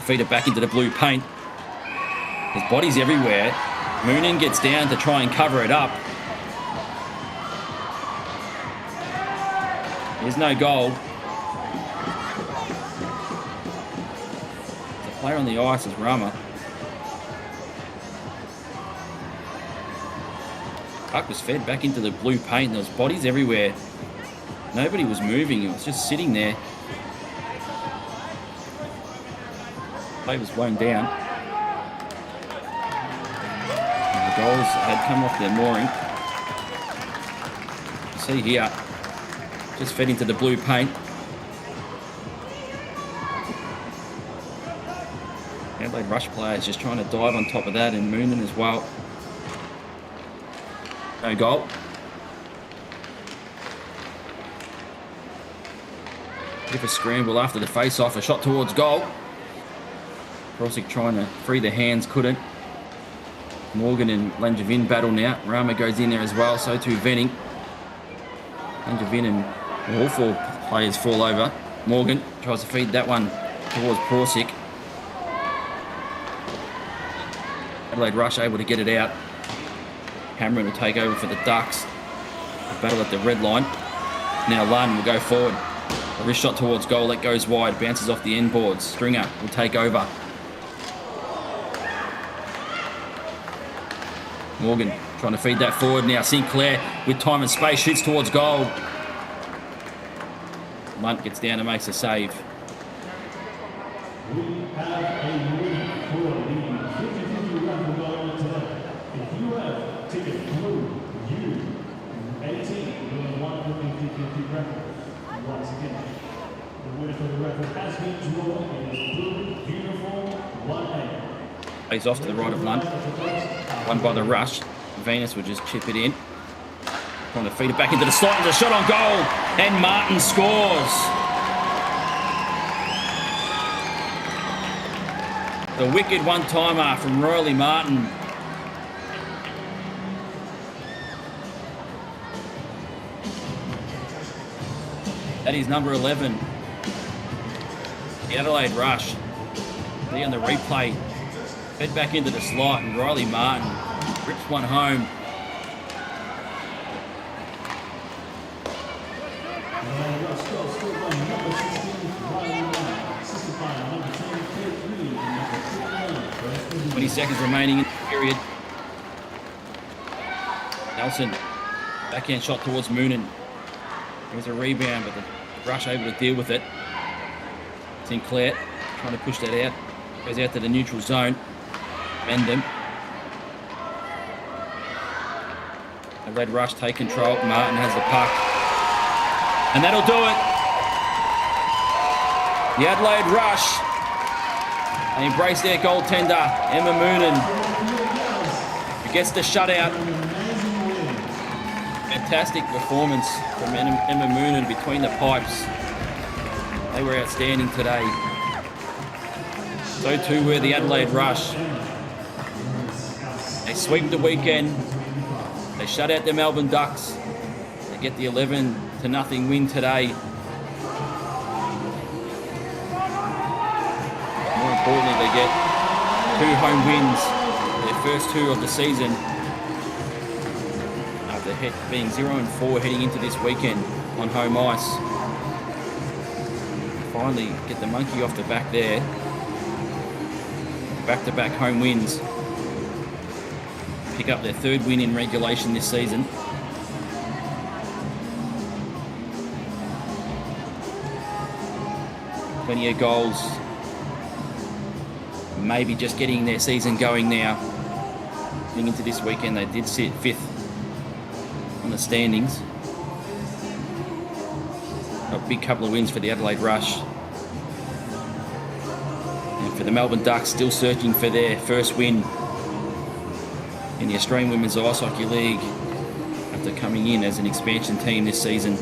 feed it back into the blue paint. There's bodies everywhere. Moonen gets down to try and cover it up. There's no goal. The player on the ice is Rama. Puck was fed back into the blue paint. There was bodies everywhere. Nobody was moving. It was just sitting there. Play was blown down. And the goals had come off their mooring. See here, just fed into the blue paint. Adelaide Rush players just trying to dive on top of that, and Moonen as well. No goal. Bit of a scramble after the face-off. A shot towards goal. Rosic trying to free the hands, couldn't. Morgan and Langevin battle now. Rama goes in there as well, so too Venning. Langevin and all four players fall over. Morgan tries to feed that one towards Prosic. Adelaide Rush able to get it out. Cameron will take over for the Ducks. Battle at the red line. Now Lund will go forward. A wrist shot towards goal, that goes wide, bounces off the end boards. Stringer will take over. Morgan trying to feed that forward now. Sinclair with time and space shoots towards goal. Lunt gets down and makes a save. We have a winner for the 50-50 raffle going today. If you have ticket blue U18 with a 150-50 raffle, once again, the winner for the raffle has been drawn in his blue uniform 1A. Plays off to the right of Lunt. Won by the Rush. Venus will just chip it in. Trying to feed it back into the slot. There's a shot on goal. And Martin scores. The wicked one-timer from Royally Martin. That is number 11. The Adelaide Rush. There on the replay. Fed back into the slot, and Riley Martin rips one home. Martin. 20 seconds remaining in the period. Nelson, backhand shot towards Moonen. There's a rebound, but the Rush able to deal with it. Sinclair trying to push that out. Goes out to the neutral zone. Bendham. Adelaide Rush take control. Martin has the puck. And that'll do it. The Adelaide Rush. They embrace their goaltender, Emma Moonen, who gets the shutout. Fantastic performance from Emma Moonen between the pipes. They were outstanding today. So too were the Adelaide Rush. They sweep the weekend. They shut out the Melbourne Ducks. They get the 11-0 win today. More importantly, they get 2 home wins, their first 2 of the season. After being 0-4 heading into this weekend on home ice. Finally get the monkey off the back there. Back-to-back home wins. Pick up their 3rd win in regulation this season. Plenty of goals. Maybe just getting their season going now. Heading into this weekend, they did sit 5th on the standings. A big couple of wins for the Adelaide Rush. And for the Melbourne Ducks, still searching for their first win in the Australian Women's Ice Hockey League after coming in as an expansion team this season.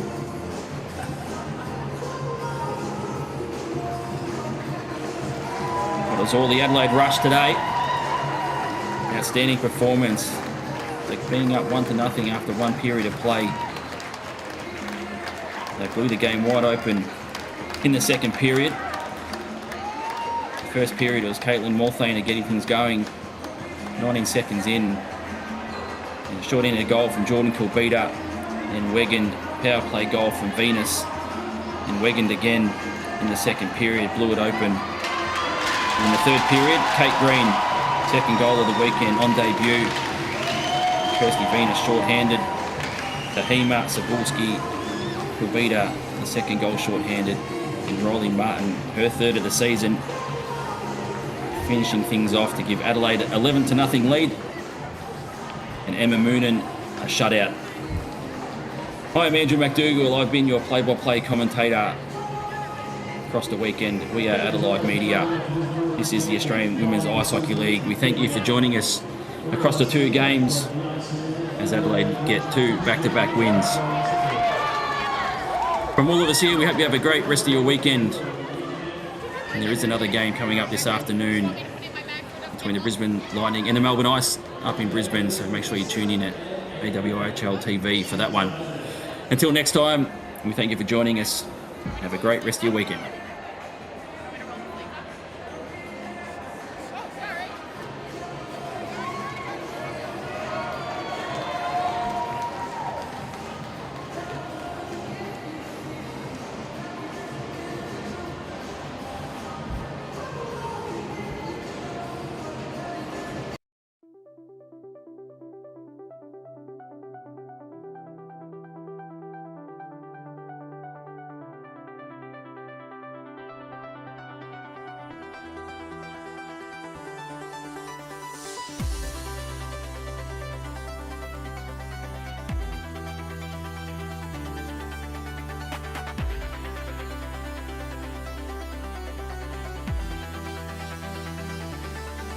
That was all the Adelaide Rush today. Outstanding performance. Like being up 1-0 after 1 period of play. They blew the game wide open in the second period. First period, it was Caitlin Morthane getting things going. 19 seconds in. And a short-handed goal from Jordan Kilbita. And Wigan, power play goal from Venus. And Wigan again in the second period, blew it open. In the third period, Kate Green, second goal of the weekend on debut. Kirsty Venus short-handed. Tahima Sabulski Kilbita, the second goal short-handed. And Rolly Martin, her third of the season. Finishing things off to give Adelaide 11-0 lead. And Emma Moonen a shutout. Hi, I'm Andrew McDougall. I've been your play-by-play commentator across the weekend. We are Adelaide Media. This is the Australian Women's Ice Hockey League. We thank you for joining us across the two games as Adelaide get 2 back-to-back wins. From all of us here, we hope you have a great rest of your weekend. And there is another game coming up this afternoon between the Brisbane Lightning and the Melbourne Ice up in Brisbane, so make sure you tune in at AWIHL TV for that one. Until next time, we thank you for joining us. Have a great rest of your weekend.